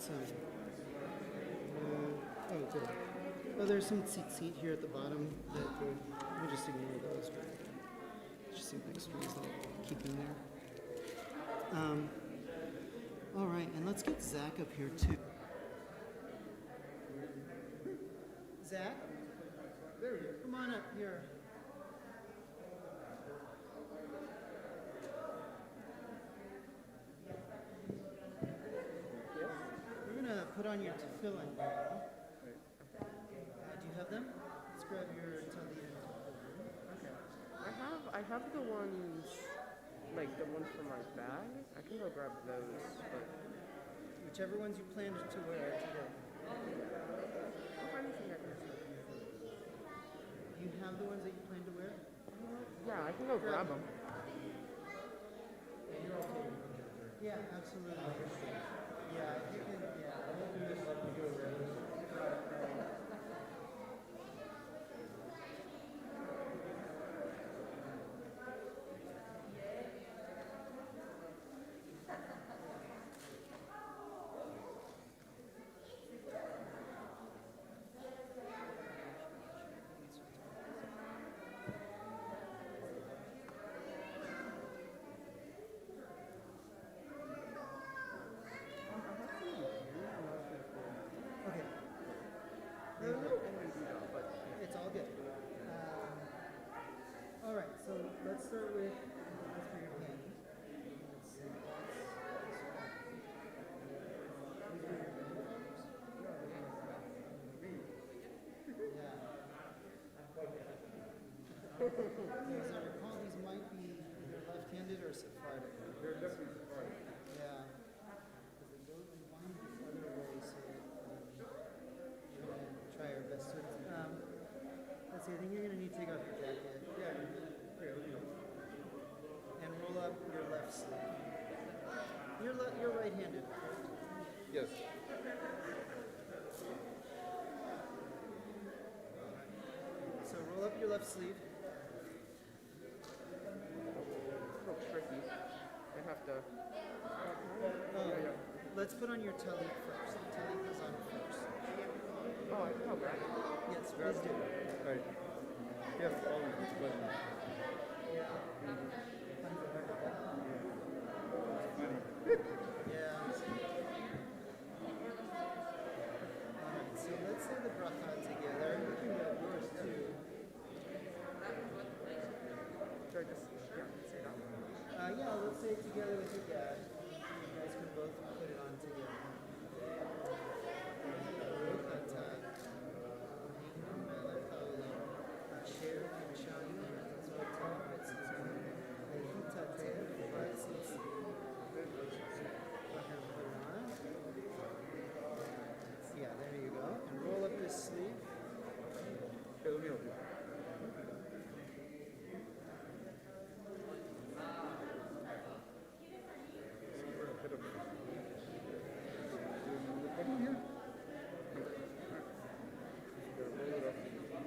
So, oh, good. Oh, there's some seat here at the bottom. We just ignore those. Just some extras that keep them there. All right, and let's get Zack up here too. Zack, there we go. Come on up here. We're gonna put on your tefillin now. Do you have them? Let's grab your tefillin. Okay. I have the ones, like the ones for my bag. I can go grab those, but whichever ones you planned to wear today. Do you have the ones that you plan to wear? Yeah, I can go grab them. Yeah, absolutely. Yeah, you can. Yeah. It's all good. All right, so let's start with for your hand. Let's see. As I recall, these might be either left-handed or Sephardic. They're definitely Sephardic. Yeah. Because they go in one other way, so we're going to try our best to. Let's see, I think you're going to need to take off your jacket. Yeah. Okay. And roll up your left sleeve. You're right-handed. Yes. So roll up your left sleeve. So tricky. I have to. Let's put on your talit first. The talit is on first. Oh, I can go grab it. Yes, let's do it. Right. Yes, always. But Yeah. Alright, so let's say the bracha together. We can get yours too. Should I just say that? Yeah, let's say it together with your dad. You guys can both put it on together. Yeah, there you go. And roll up this sleeve. Okay, let me help you. Come here. Roll it up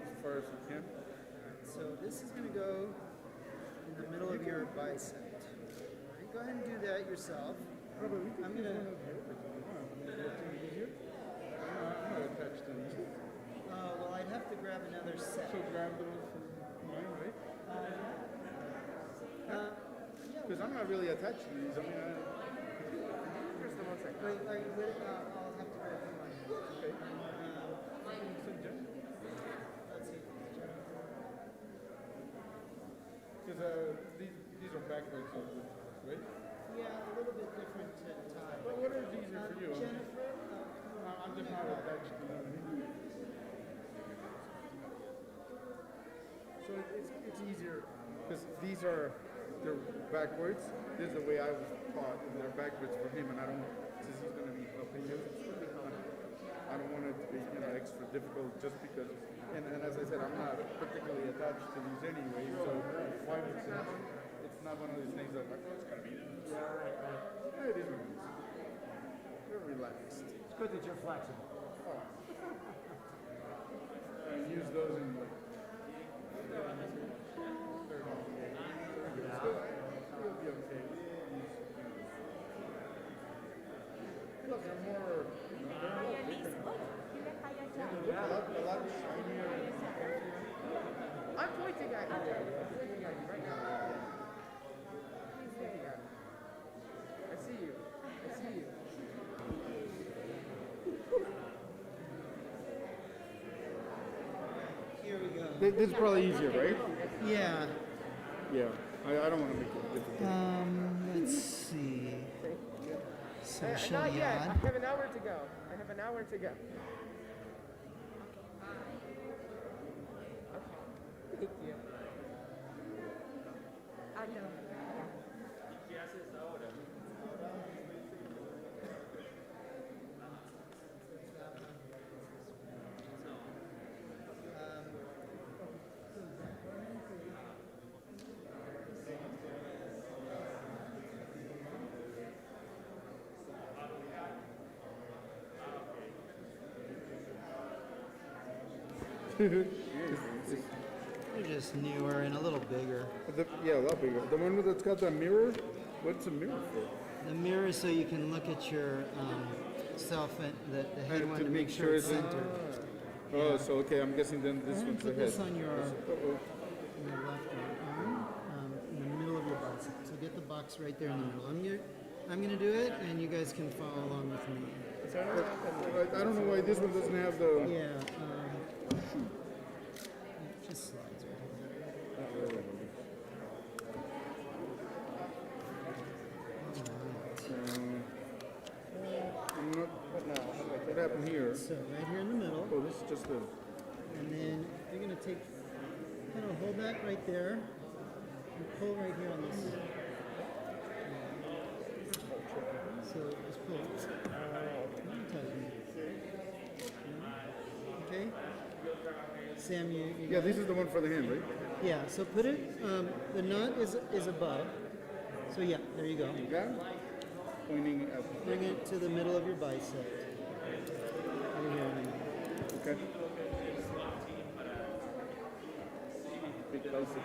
as far as you can. So this is going to go in the middle of your bicep. Right, go ahead and do that yourself. I'm going to... I'm not attached to these. well, I'd have to grab another set. So grab those for mine, right? Yeah. Because I'm not really attached to these. I mean, Here's the ones I got. Wait, I'll have to grab one. okay. Let's see. Because these are backwards, right? Yeah, a little bit different time. But what is easier for you? Jennifer, I'm just not attached to them. So it's easier because they're backwards. This is the way I was taught, and they're backwards for him, and I don't, since he's going to be helping you, I don't want it to be extra difficult just because, and as I said, I'm not particularly attached to these anyway, so why would it's not one of these things that like, oh, it's going to be, yeah, it is what it is. You're relaxed. It's good that you're flexible. And use those in like, you'll be okay. Look, they're more This is probably easier, right? Yeah. Yeah. I don't want to make it difficult. Let's see. So Not shall yet. I yad. have an hour to go. I have an hour to go. Okay. Thank you. I know. They're just newer and a little bigger. Yeah, a lot bigger. The one that's got the mirror. What's the mirror for? The mirror so you can look at your self and the head And one to to make make sure sure it's it's- centered. Oh, so okay. I'm guessing then this And one's the put head. this on your Uh-oh. left arm, in the middle of your bicep. So get the box right there in the middle. I'm gonna do it, and you guys can follow along with me. I don't know why this one doesn't have the. Yeah. It just slides right here. I'm not. What happened here? So right here in the middle, Oh, this is just the. and then you're gonna kind of hold that right there, and pull right here on this. So just pull. Tighten. Okay. Sam, you Yeah, this is the one for the hand, right? yeah. So put it. The knot is above. So yeah, there you go. You got it? Pointing at. Bring it to the middle of your bicep. Right here in the middle. Okay. Big bicep.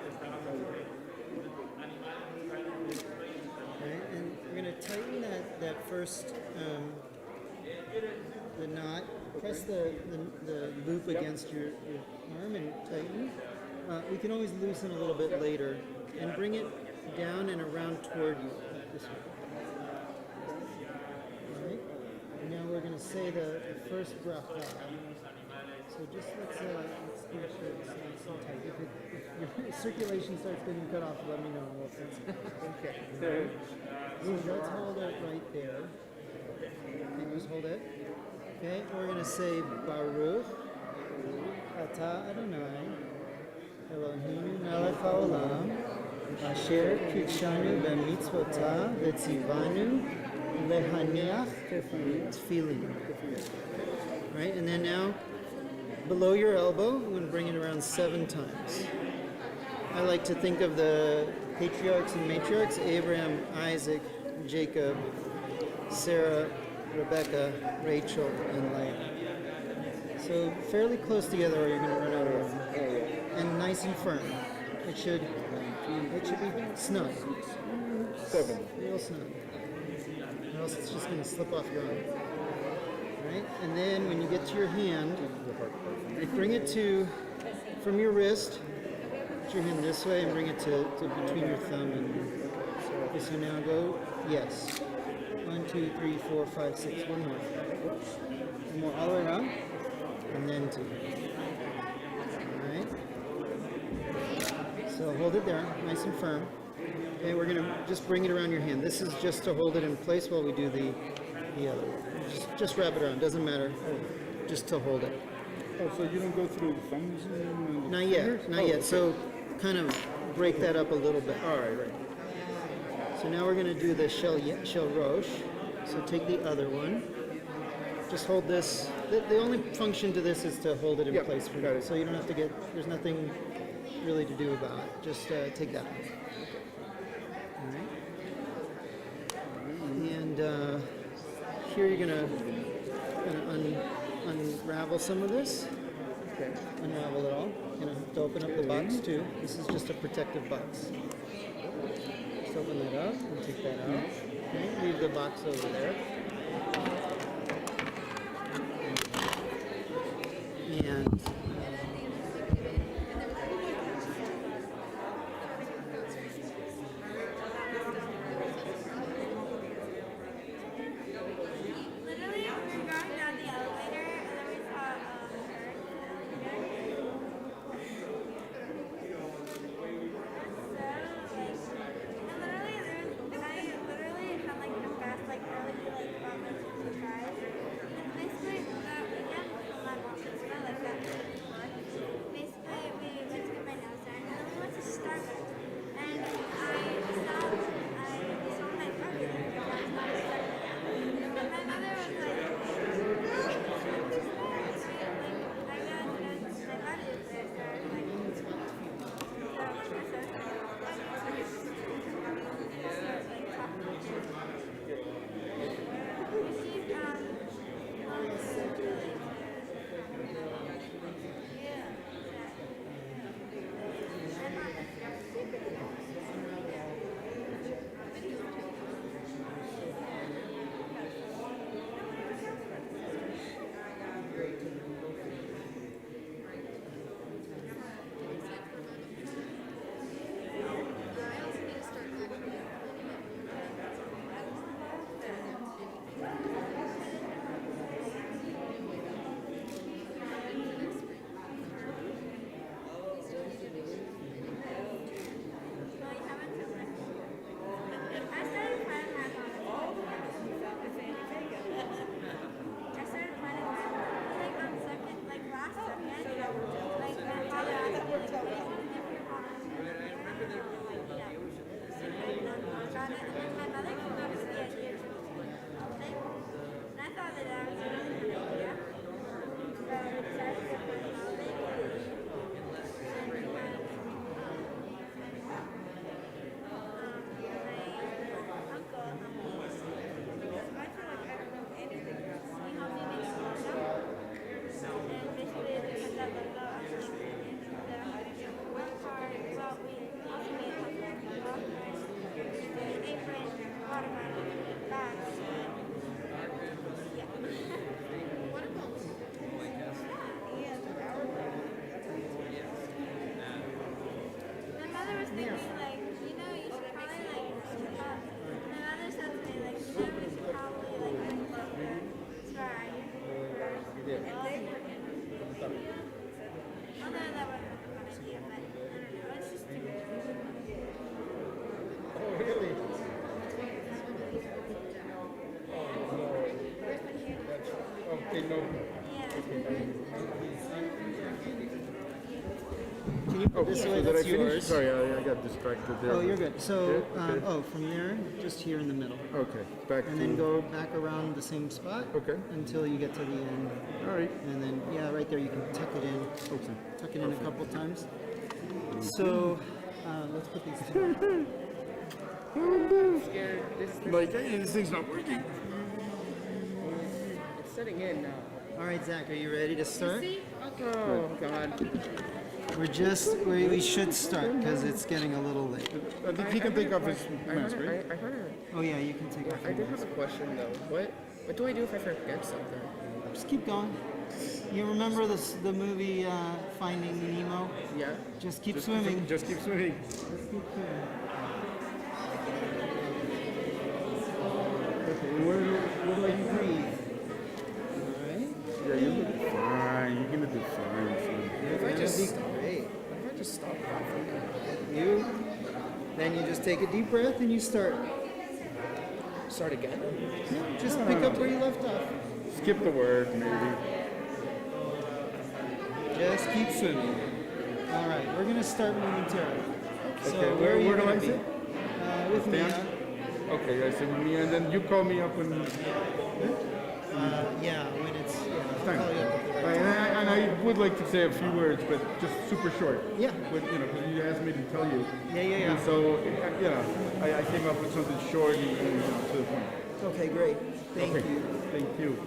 Okay, and we're going to tighten that first, the knot. Press the loop against your arm and tighten. We can always loosen a little bit later. And bring it down and around toward you. This way. All right? And now we're going to say the first bracha. So just let's make sure it's nice and tight. If your circulation starts getting cut off, let me know. We'll fix it. Okay. So let's hold it right there. Okay, just hold it. Okay, we're going to say Baruch Atah Adonai Eloheinu melech haolam asher kitshanu b'mitzvotah v'tzivanu lehaniach tefillin. Right, and then now below your elbow, I'm going to bring it around 7 times. I like to think of the patriarchs and matriarchs: Abraham, Isaac, Jacob, Sarah, Rebecca, Rachel, and Leah. So fairly close together, or you're going to run out of room. And nice and firm. It should be snug. 7. Real snug. Or else it's just going to slip off your arm. Right? And then when you get to your hand, bring it from your wrist, put your hand this way and bring it to between your thumb and okay, so now go, yes. 1, 2, 3, 4, 5, 6. One more. One more all the way around. And then 2. Alright. So hold it there, nice and firm. Okay, we're gonna just bring it around your hand. This is just to hold it in place while we do the other one. Just wrap it around, doesn't matter. Just to hold it. Oh, so you don't go through the thumbs and the Not yet, fingers? not Oh, yet. okay. So kind of break that up a little bit. All right, right. So now we're going to do the shel rosh. So take the other one. Just hold this. The only function to this is to hold it in Yep, place for got now. it. So you don't have to there's nothing really to do about it. Just take that one. All right. And here you're going to unravel some of this. Okay. Unravel it all. You're going to have to open up the box too. This is just a protective box. Just open that up and take that out. Okay, leave the box over there. And Literally, we were going down the elevator and then we saw Oh, This so way, did that's I finish? yours. Sorry, I got distracted there. Oh, you're good. So, Okay. from there, just here in the middle. Okay, back And to... then go back around the same spot Okay. until you get to the end. All right. And then, yeah, right there, you can tuck it in. Okay. Tuck it in a couple times. So, let's put these together. Scared. Like, hey, this thing's not working. It's setting in now. All right, Zach, are you ready to start? Oh God. We should start because it's getting a little late. I think he can take off his mask, right? I had Oh yeah, you can take off I your did have mask. a question though. What do I do if I forget something? Just keep going. You remember the movie Finding Nemo? Yeah. Just keep swimming. Just keep swimming. Just keep swimming. Okay, where do I breathe? All right. Yeah, you look fine. You're gonna do fine, son. If I just be stop, great. if I just stop laughing, Then you just take a deep breath and you start. start again. Yeah, just pick up where you left off. Skip the word, maybe. Just keep swimming. All right, we're gonna start momentarily. So Okay, where are you where do gonna I be? sit? With me. Stand? Okay, I sit with me, and then you call me up when... Yeah, when it's. Yeah, I'll Time. call you up. And I would like to say a few words, but just super short. Yeah. But, because you asked me to tell you. Yeah. And so, I came up with something short and to the point. Okay, great. Thank Okay. you. Thank you.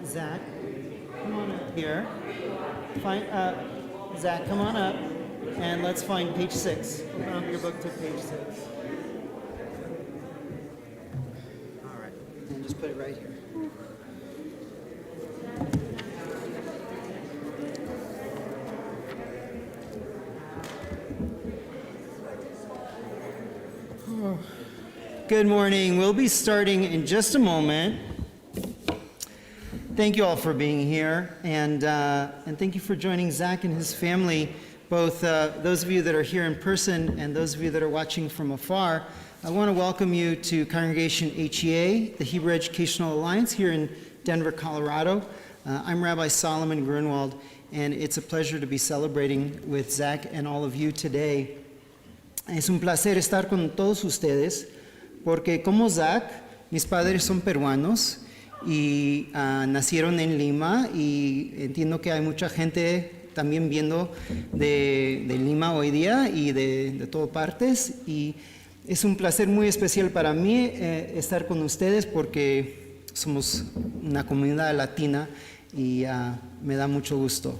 Zach, come on up here. Zach, come on up, and let's find page 6. Open up your book to page 6. All right, and just put it right here. Good morning. We'll be starting in just a moment. Thank you all for being here, and thank you for joining Zach and his family, both those of you that are here in person and those of you that are watching from afar. I want to welcome you to Congregation HEA, the Hebrew Educational Alliance, here in Denver, Colorado. I'm Rabbi Solomon Grunwald, and it's a pleasure to be celebrating with Zach and all of you today. Es un placer estar con todos ustedes, porque como Zach, mis padres son peruanos, y nacieron en Lima, y entiendo que hay mucha gente también viendo de Lima hoy día y de todas partes, y es un placer muy especial para mí estar con ustedes porque somos una comunidad latina y me da mucho gusto.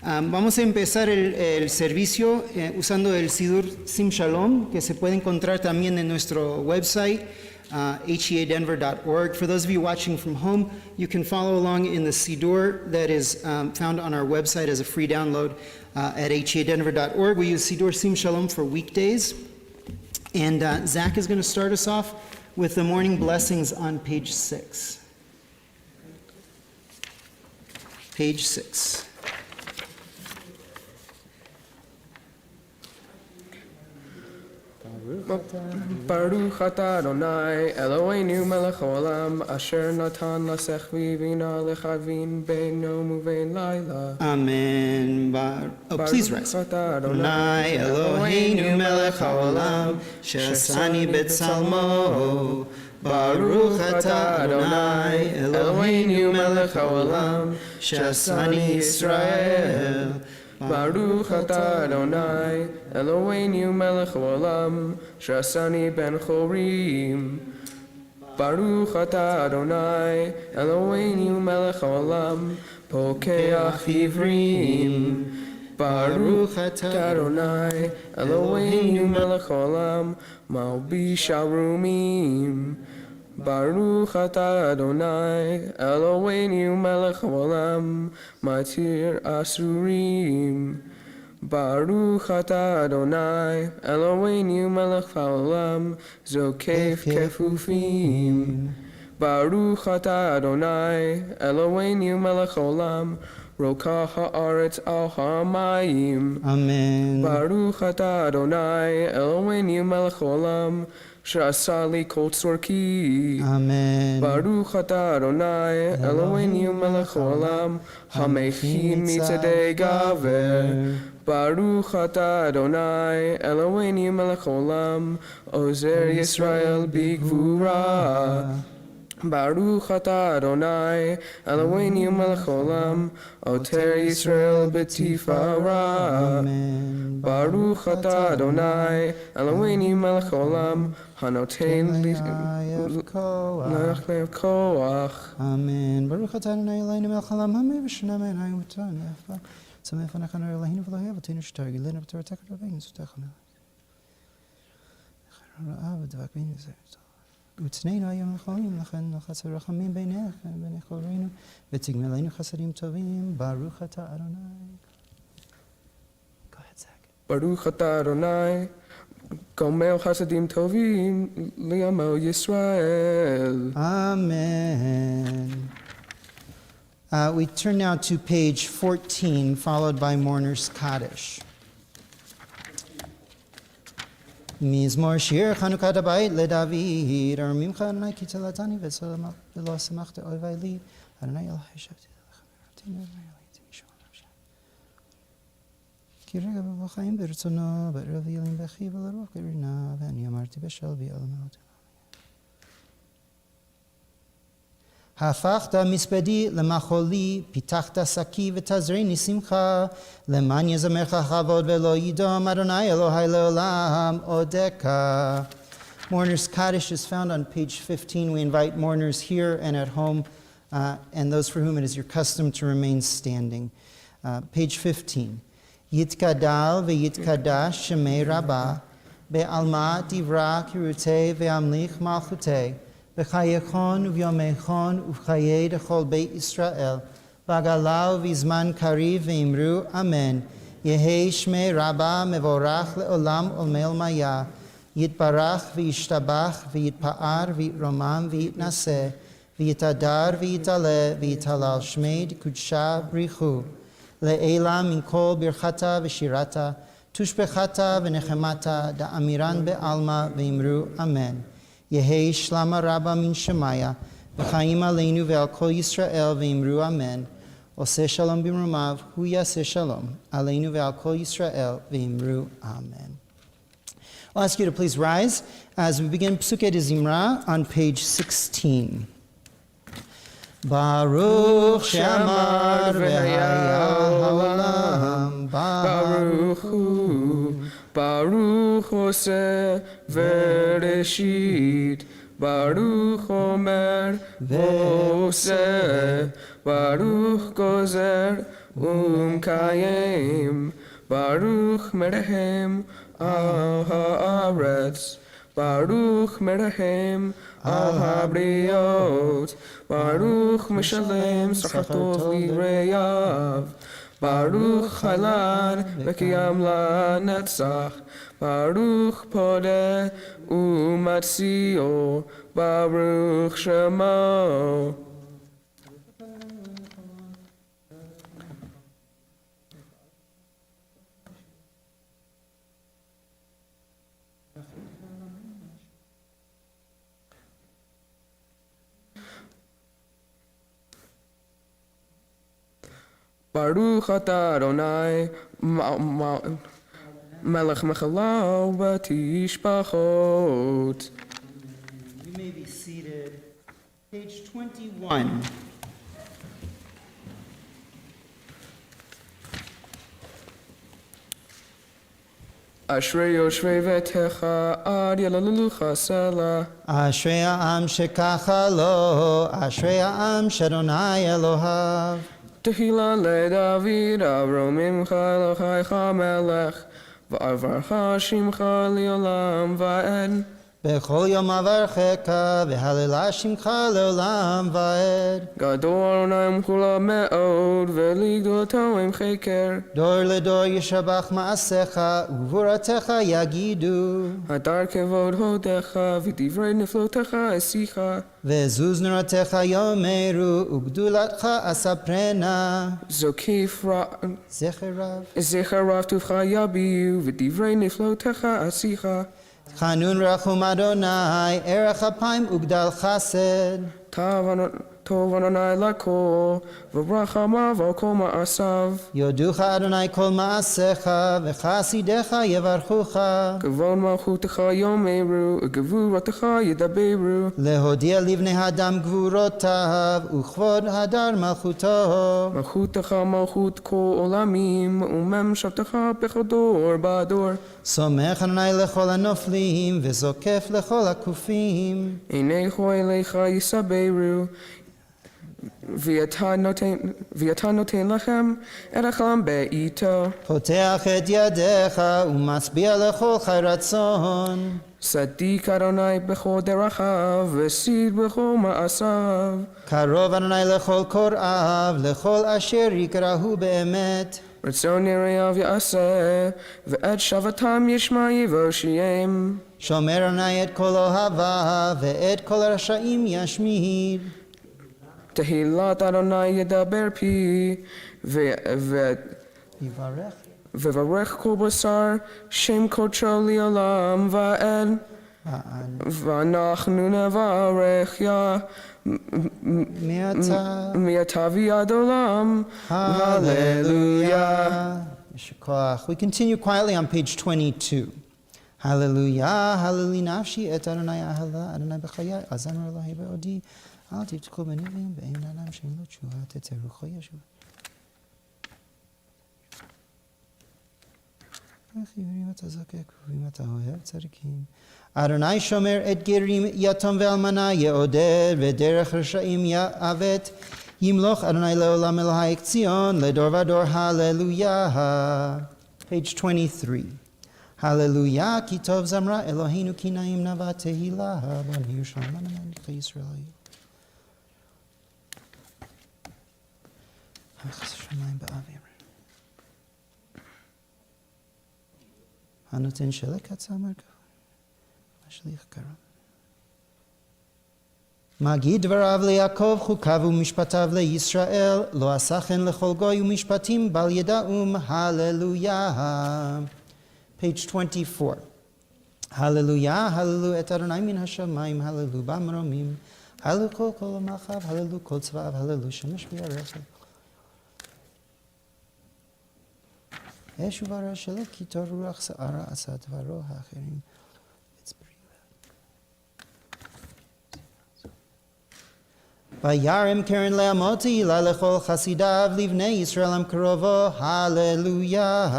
Vamos a empezar el servicio usando el Sidur Sim Shalom, que se puede encontrar también en nuestro website, headenver.org. For those of you watching from home, you can follow along in the Sidur that is found on our website as a free download at headenver.org. We use Sidur Sim Shalom for weekdays. And Zach is going to start us off with the morning blessings on page 6. Page 6. Baruch atah Adonai Eloheinu melech haolam asher natan lasech v'vina lechavin bein yom uvein laila. Amen. Please rise. Adonai Eloheinu melech haolam shesani betzalmo. Baruch atah Adonai Eloheinu melech haolam shesani Yisrael. Baruch atah Adonai Eloheinu melech haolam shasani ben chorim. Baruch atah Adonai Eloheinu melech haolam pokeach ivrim. Baruch atah Adonai Eloheinu melech haolam malbish harumim. Baruch atah Adonai Eloheinu melech haolam matir asurim. Baruch atah Adonai Eloheinu melech haolam zokef kefufim. Baruch atah Adonai Eloheinu melech haolam rokach haaretz al hamayim. Amen. Baruch atah Adonai Eloheinu melech haolam שעשה לי כל צורכי. Amen. ברוך אתה אדוני אלוהינו מלך העולם המכין מצעדי גבר. ברוך אתה אדוני אלוהינו מלך העולם עוזר ישראל בגבורה. ברוך אתה אדוני אלוהינו מלך העולם עוטר ישראל בתפארה. Amen. ברוך אתה אדוני אלוהינו מלך העולם הנותן לי כוח. Amen. Baruch atah Adonai Eloheinu melech haolam hameh v'shana me'anayu v'tan v'efa tzameh fanachanu Eloheinu v'lo yevatinu shtar gilenu v'toratecha rabbeinu zutechanu ra'ah v'davak b'inu zeh ותננו היום לכהנים לכן לחסד רחמים בינך ובני חברינו ותגמלנו חסדים טובים ברוך אתה אדוני. Go ahead, Zach. ברוך אתה אדוני גומל חסדים טובים לעמו ישראל. Amen. We turn now to page 14, followed by Mourner's Kaddish. מזמור שיר חנוכת הבית לדוד, ארמימך אדוני כי צלתני ולא שמחת אויבי לי, אדוני אלוהי שבתי לך מרבתני ואדוני אלוהי משמע נפשי. כי רגע בחיים ברצונו, בערב ילין בכי ולרוח ברינה, ואני אמרתי בשלבי אל מלאתי. הפכת מספדי למחולי, פיתחת שקי ותזריני שמחה, למען יזמרך כבוד ולא ידום, אדוני אלוהי לעולם עודך. Mourner's Kaddish is found on page 15. We invite mourners here and at home, and those for whom it is your custom to remain standing. Page 15. יתגדל ויתקדש שמי רבה, בעלמא דברה כרותי ואמליך מלכותי, בחייכון וביומייכון ובחיי דכל בית ישראל, בגלה ובזמן קריב ואמרו אמן. יהי שמי רבה מבורך לעולם עולמי עולמיה, יתברך וישתבח ויתפאר ויתרומם ויתנשא, ויתהדר ויתעלה ויתהלל שמי דקודשה בריחו. לעילה מן כל ברכתה ושירתה, תושבחתה ונחמתה, דאמירן בעלמא ואמרו אמן. יהי שלמה רבה מן שמיה, וחיים עלינו ועל כל ישראל ואמרו אמן. עושה שלום במרומיו, הוא יעשה שלום, עלינו ועל כל ישראל ואמרו אמן. I'll ask you to please rise as we begin Psukei de Zimra on page 16. Baruch she'amar v'haya ha'olam, Baruch hu, Baruch oseh v'reshit, Baruch omer v'oseh, Baruch gozer umkayim, Baruch merehem al haaretz, Baruch merehem al habriot, Baruch meshalem sachar tov lireyav, Baruch halad v'kiyam lanetzach, Baruch podeh umatzio, Baruch shemo. Baruch atah Adonai melech mechalal v'tishpachot. You may be seated. Page 21. Ashrei yoshvei vetecha ad yalalucha sela. Ashrei ha'am shekacha lo, Ashrei ha'am she'Adonai Elohav. תחילה לדוד, אברוממך אלוהיך המלך, ועברך שמך לעולם ועד. בכל יום אברכך, והללה שמך לעולם ועד. גדול אדוני ומכולה מאוד, ולגדולתו עם חקר. דור לדור ישבח מעשיך, וגבורתך יגידו. הדר כבוד הודיך, ודברי נפלותיך אשיך. ועזוז נורתך יאמרו, וגדולתך אספרנה. זקיף זכר רב. זכר רב טובך יביעו, ודברי נפלותיך אשיך. חנון רחום אדוני, ערך אפיים וגדל חסד. טוב אדוני לכל, וברחמיו על כל מעשיו. יודוך אדוני כל מעשיך, וחסידיך יברכוך. כבוד מלכותך יאמרו, וגבורתך ידברו. להודיע לבני אדם גבורותיו, וכבוד הדר מלכותו. מלכותך מלכות כל עולמים, וממשלתך בכל דור בדור. סומך אדוני לכל הנופלים, וזוקף לכל הכופים. עיניך אליך יסברו, ואתה נותן לכם את החלום בעיתו. פותח את ידיך, ומשביע לכל חי רצון. צדיק אדוני בכל דרכיו, ושיא בכל מעשיו. קרוב אדוני לכל קוראיו, לכל אשר יקראו באמת. רצון יראיו יעשה, ואת שבתם ישמע יבושעם. שומר אדוני את כל אוהביו, ואת כל הרשעים ישמיד. תהילת אדוני ידבר פי, יברך. וברך כל בשר, שם קודשו לעולם ועד. ואנחנו נברך מעתה ועד עולם. Hallelujah. We continue quietly on page 22. Hallelujah, hallelujah, nafshi et Adonai ahala, Adonai b'chaya, azamar Elohi be'odi, al titku b'nivim, be'ein adam shem lo tshuva, tetzerucho yeshuva. Adonai shomer et gerim yatom ve'almana ye'oded, ve'derech resha'im ya'avet, yimloch Adonai le'olam Elohai Zion, le'dor v'ador, hallelujah. Page 23. Hallelujah, ki tov zamra Eloheinu ki naim nava tehillah, b'nei Yerushalayim amen Yisrael. Shamayim ba'avim. Hanutin shelekat samar mashlich karam. Magid dvarav leYaakov chukav u'mishpatav leYisrael lo asachen lechol goy u'mishpatim bal yeda'um. Hallelujah. Page 24. Hallelujah, hallelujah, et Adonai min hashamayim, hallelujah, b'amromim, hallelujah, kol amachav, hallelujah, kol tzva'av, hallelujah, shemesh v'yarechav. Eshu v'ara shelo ki tor ruach sa'ara asat v'aro ha'acherim. Vayarem keren le'amoti ila lechol chasidav livnei Yisrael am karovo. Hallelujah.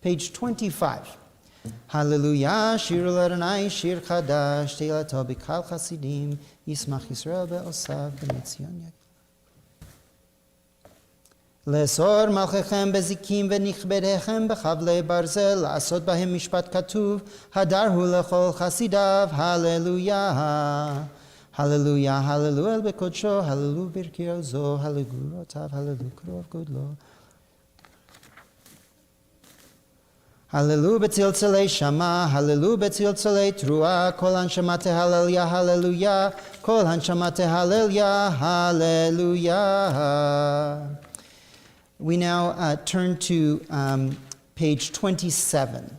Page 25. Hallelujah, shir l'Adonai, shir chadash, teilato b'kal chasidim, yismach Yisrael be'osav, b'mitzion yagil. Le'sor malchechem bezikim v'nichbedechem b'chavlei barzel, la'asot bahem mishpat katuv, hadarhu lechol chasidav. Hallelujah. Hallelujah, hallelujah, bekodsho, hallelujah, birkir zo, hallelujah, tav, hallelujah, krov godlo. Hallelujah, betzilzelei shama, hallelujah, betzilzelei trua, kol hanshamate hallelujah, hallelujah, kol hanshamate hallelujah, hallelujah. We now turn to page 27.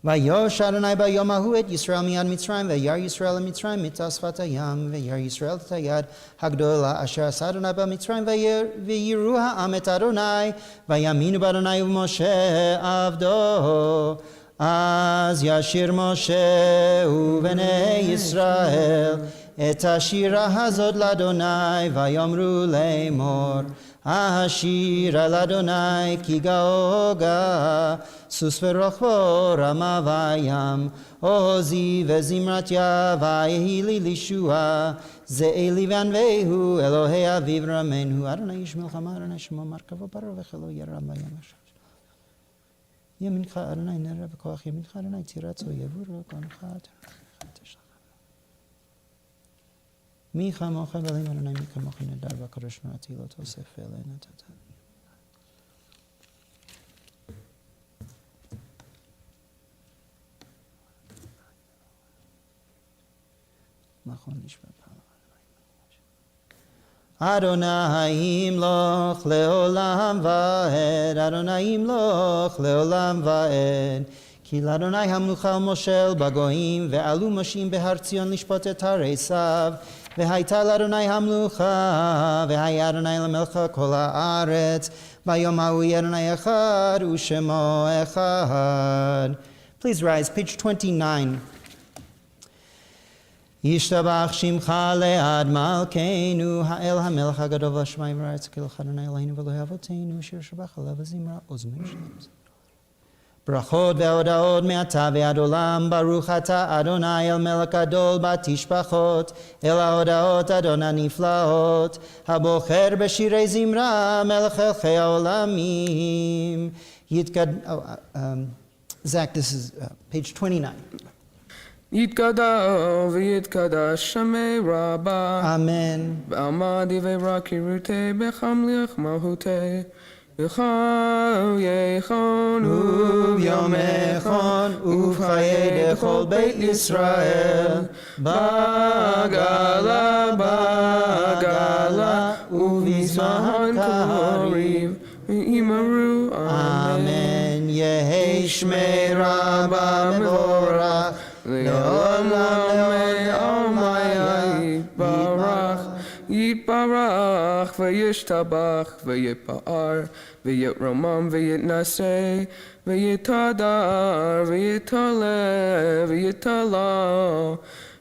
Vayosh Adonai bayom hahu et Yisrael miyad Mitzrayim, vayar Yisrael Mitzrayim mitas sfat hayam, vayar Yisrael et hayad hagdola asher asa Adonai b'Mitzrayim, vayiru ha'am et Adonai, vayaminu b'Adonai u'Moshe avdo. Az yashir Moshe u'bnei Yisrael et hashira hazod l'Adonai, vayomru le'mor. השיר על אדוני כי גאוגה, סוס ורוכבו רמה וים, עוזי וזמרתיה ויהי לי לישועה, זה אלי וענווהו אלוהי אביו רמנו, אדוני איש מלחמה, אדוני שמו מרכבו ברוך אלוהי ירם בים השש. ימינך אדוני נראה בכוח ימינך אדוני תירץ אויבו רקונך תשלח. מי כמוך ואלים אדוני מי כמוך נדר בקדוש מרתי לא תוסף ואלה נתת. נכון נשבע אדוני ימלוך לעולם ועד, אדוני ימלוך לעולם ועד. כי לאדוני המלוכה ומושל בגויים, ועלו משים בהר ציון לשפוט את עריסיו. והייתה לאדוני המלוכה, והיה אדוני למלך כל הארץ. ביום ההוא יהיה אדוני אחד ושמו אחד. Please rise, page 29. ישתבח שמך לעד מלכנו, האל המלך הגדול והשמיים והארץ, כלך אדוני אלוהינו ואלוהי אבותינו, אשר שבח עליו וזמרה עוז שלם. ברכות והודעות מעתה ועד עולם, ברוך אתה אדוני אל מלך גדול בתשבחות, אל ההודעות אדון הנפלאות, הבוחר בשירי זמרה, מלך מלכי העולמים. Zack, this is page 29. יתגדל ויתקדש שמי רבה. אמן. בעלמא דברי קירותי בחמליך מהותי. בכל יחון וביום יחון ובחיי דכל בית ישראל. בגלה בגלה ובזמן קריב ואמרו אמן. יהי שמי רבה מבורך לעולם לעולמי יתברך. יתברך וישתבח ויפאר ויתרומם ויתנשא ויתהדר ויתעלה ויתעלה.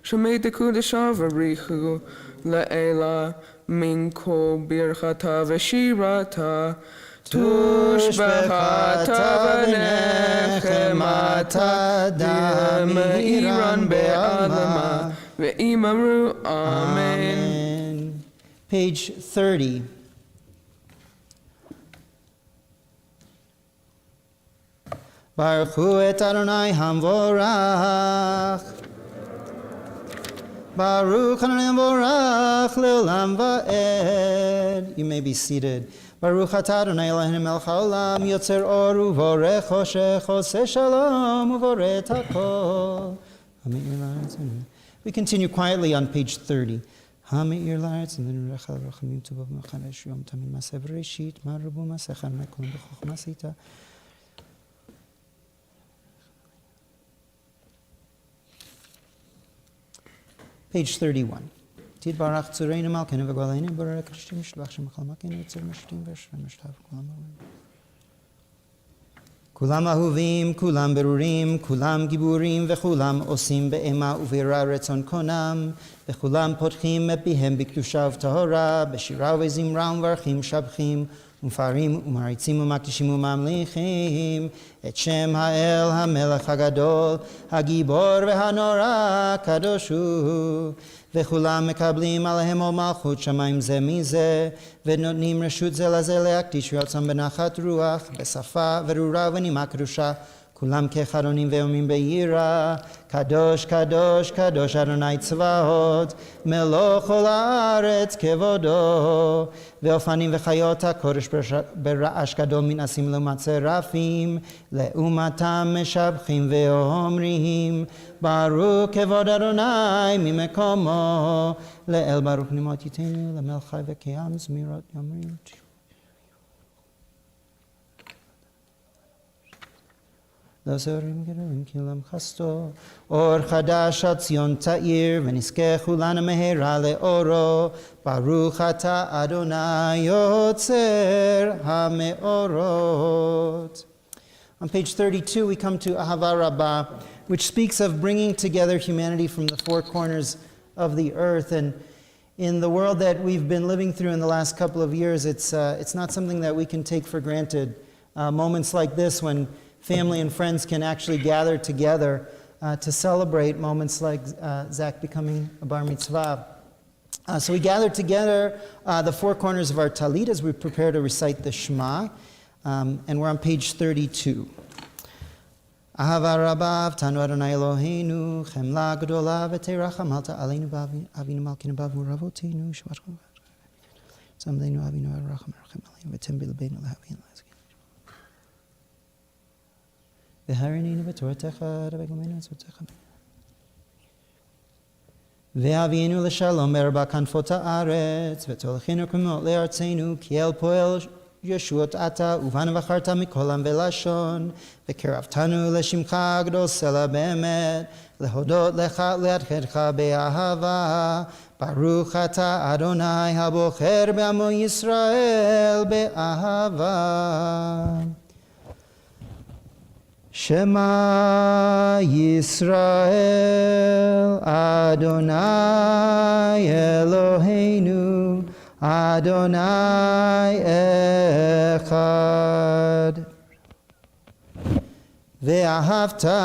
שמי דקודשה ובריחו לעילה מן כל ברכתה ושירתה. תושבחתה ונחמתה דמאירן בעלמה ואמרו אמן. Page 30. ברכו את אדוני המבורך. ברוך אדוני המבורך לעולם ועד. You may be seated. ברוך אתה אדוני אלוהינו מלך העולם, יוצר אור ובורא חושך, עושה שלום ובורא את הכל. We continue quietly on page 30. המאיר לארץ ונראה רחמים טובה ומחדש יום תמיד מעשה בראשית, מה רבו מעשיך אדוני כולם בחוכמה עשית. Page 31. תתברך צורנו מלכנו וגואלנו בורא קדושים משלח שמך למלכנו יוצר משתים ואשרים משתף כולם אהובים. כולם אהובים, כולם ברורים, כולם גיבורים וכולם עושים באימה וביראה רצון קונם, וכולם פותחים את פיהם בקדושה ובטהרה, בשירה ובזמרה ומברכים שבחים ומפארים ומעריצים ומקדישים וממליכים את שם האל המלך הגדול, הגיבור והנורא הקדוש הוא. וכולם מקבלים עליהם עול מלכות שמיים זה מזה, ונותנים רשות זה לזה להקדיש רצון בנחת רוח, בשפה ברורה ונימה קדושה. כולם כאחד עונים ואומרים ביראה, קדוש קדוש קדוש אדוני צבאות, מלוא כל הארץ כבודו. ואופנים וחיות הקודש ברעש גדול מתנסים לעומת צרפים, לעומתם משבחים ואומרים, ברוך כבוד אדוני ממקומו, לאל ברוך נמות ייתנו, למלך חי וקיים זמירות יאמרים. לזורים גדולים כולם חסדו, אור חדש על ציון תאיר, ונזכה כולנו מהרה לאורו. ברוך אתה אדוני יוצר המאורות. On page 32 we come to Ahava Rabbah, which speaks of bringing together humanity from the four corners of the earth. And in the world that we've been living through in the last couple of years, it's not something that we can take for granted. Moments like this when family and friends can actually gather together to celebrate moments like Zack becoming a bar mitzvah. So we gather together the four corners of our talit as we prepare to recite the Shema, and we're on page 32. Ahava rabav tanu Adonai Eloheinu chemla gedola v'teracham alta aleinu avinu malkinu bavu ravoteinu shabbat samleinu avinu aracham aracham aleinu v'tem b'lebeinu lehavin l'azkin v'harininu v'toratecha v'gomenu v'tzotecha v'avinu l'shalom merba kanfot haaretz v'tolchinu k'mot le'artzenu ki el poel Yeshuot ata uvan v'charta mikolam v'lashon v'keraftanu l'shimcha gdol sela be'emet lehodot lecha le'adchedcha be'ahava baruch ata Adonai habocher be'amo Yisrael be'ahava Shema Yisrael Adonai Eloheinu Adonai Echad Ve'ahavta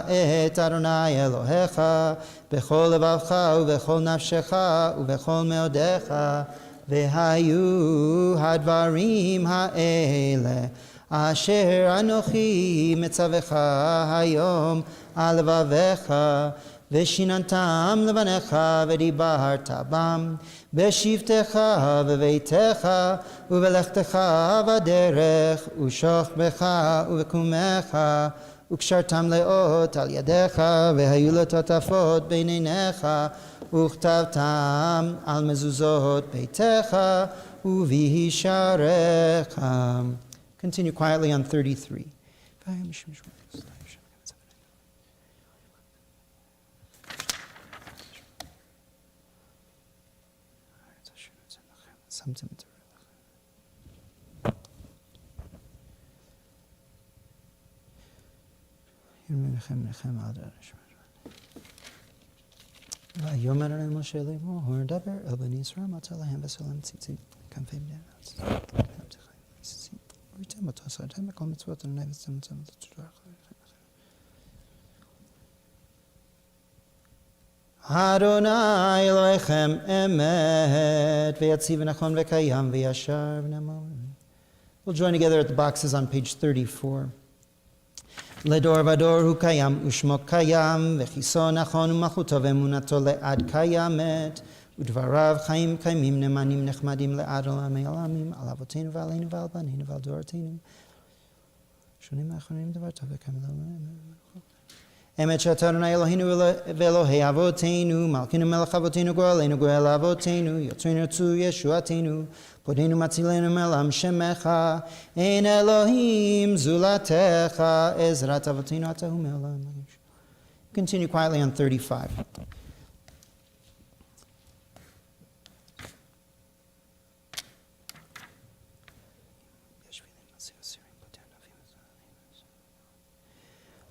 et Adonai Elohecha B'chol levavcha u'b'chol nafshecha u'b'chol meodecha Ve'hayu hadvarim ha'ele Asher anochi metzavecha hayom al levavecha Veshinantam levanecha v'dibarta bam Beshivtecha v'veitecha uvelechtecha v'derech u'shochbecha u'vekumecha u'kshartam leot al yadecha v'hayu letotafot beinenecha u'chtavtam al mezuzot beitecha u'vihisharecha. Continue quietly on 33. ויאמר אל משה לאמור דבר אל בני ישראל מצא להם בסלם ציצית כנפי בני הארץ וריתם אותו עשרתם בכל מצוות אדוני וצמצם לתורה Adonai Elohechem emet v'yatziv v'nachon v'kayam v'yashar v'namo. We'll join together at the boxes on page 34. Ledor vador hu kayam ushmo kayam v'chiso nachon u'malchuto v'emunato le'ad kayamet udvarav chayim kaymim nemanim nechmadim le'ad olamei olamim al avotenu v'aleinu v'al banenu v'al dorotenu shonim achronim davar tov v'kam le'olam Emet she'ata Adonai Eloheinu ve'Elohei avotenu malkinu melech avotenu go'aleinu go'el avotenu yotzreinu tzu yeshuatenu podenu matzilenu me'olam shemecha ein Elohim zulatecha ezrat avotenu atahu me'olam. Continue quietly on 35.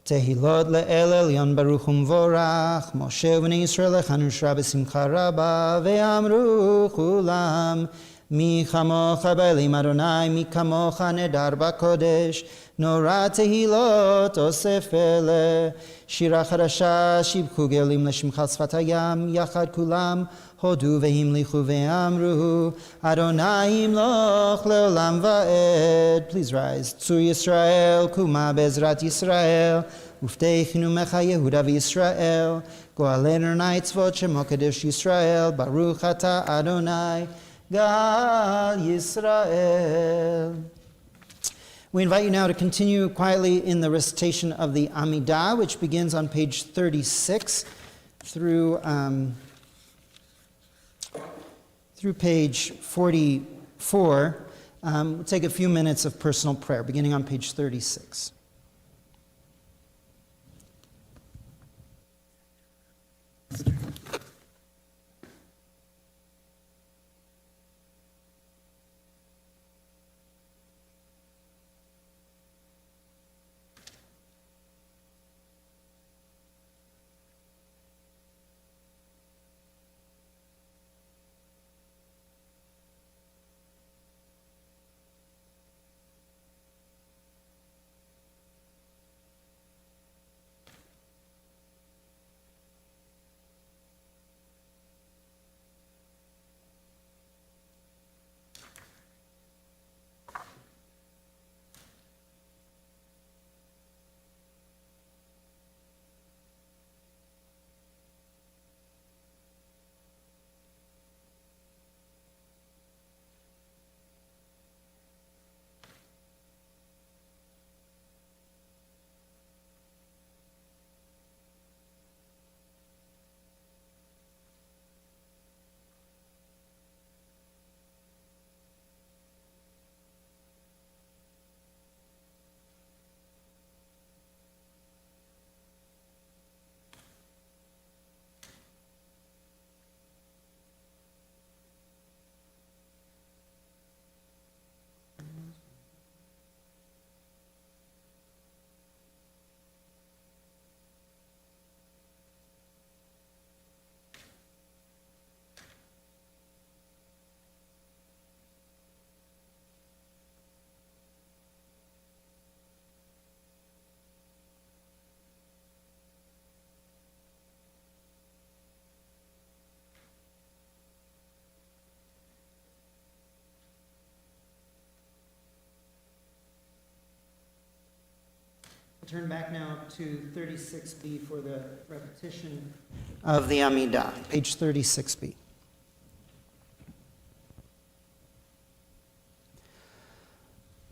Tehilot le'el elyon baruch umvorach Moshe v'nei Yisrael echanu shra b'simcha rabba ve'amru chulam mi chamocha b'elim Adonai mi kamocha nedar b'kodesh nora tehilot osef ele shira chadasha shibchu gelim l'shimcha tzfat hayam yachad kulam hodu ve'himlichu ve'amru Adonai himloch le'olam va'ed. Please rise. Tzur Yisrael kuma bezrat Yisrael ufteichnu mecha Yehuda v'Yisrael go'alenu naitzvot shemo kadosh Yisrael baruch ata Adonai Gal Yisrael. We invite you now to continue quietly in the recitation of the Amidah, which begins on page 36 through page 44. We'll take a few minutes of personal prayer, beginning on page 36. turn back now to 36b for the repetition of the Amidah, page 36b.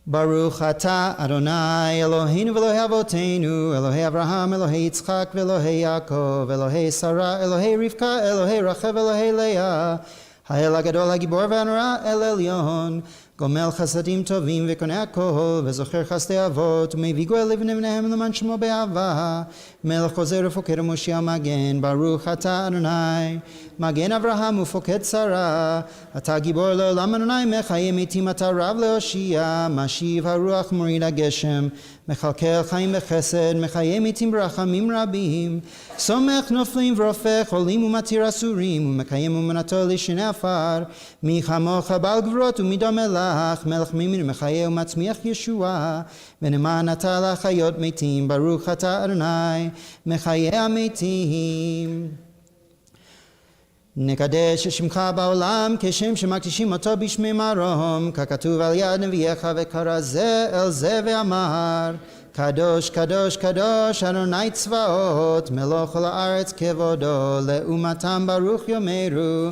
Baruch atah Adonai Eloheinu v'Elohei Avotenu Elohei Avraham Elohei Yitzchak v'Elohei Yaakov Elohei Sarah Elohei Rivka Elohei Rachel Elohei Leah Ha'el HaGadol HaGibor v'Hanora El Elyon Gomel Chasadim Tovim v'Konei HaKol v'Zocher Chasdei Avot U'mevii Goel Livnei Bneihem L'man Shemo Be'ava Melech Chozer Ufoked Moshiach Magen Baruch atah Adonai Magen Avraham Ufoked Sarah Atah Gibor Le'olam Adonai Mechayim Eitim Atah Rav Le'Oshia Mashiv HaRuach Morid HaGeshem Mechalkel Chaim B'Chesed Mechayim Eitim B'Rachamim Rabim Somech Noflim V'Rofech Olim U'Matir Asurim U'Mekayim U'Manato L'Shinei Afar Mi Chamocha Bal Gvurot U'Mido Melach Melech Mimir Mechayeh U'Matzmiach Yeshua V'Neman Atah L'Chayot Meitim Baruch atah Adonai Mechayeh HaMeitim נקדש שמך בעולם כשם שמקדישים אותו בשמי מרום ככתוב על יד נביאך וקרא זה אל זה ואמר קדוש קדוש קדוש אדוני צבאות מלוך כל הארץ כבודו לאומתם ברוך יאמרו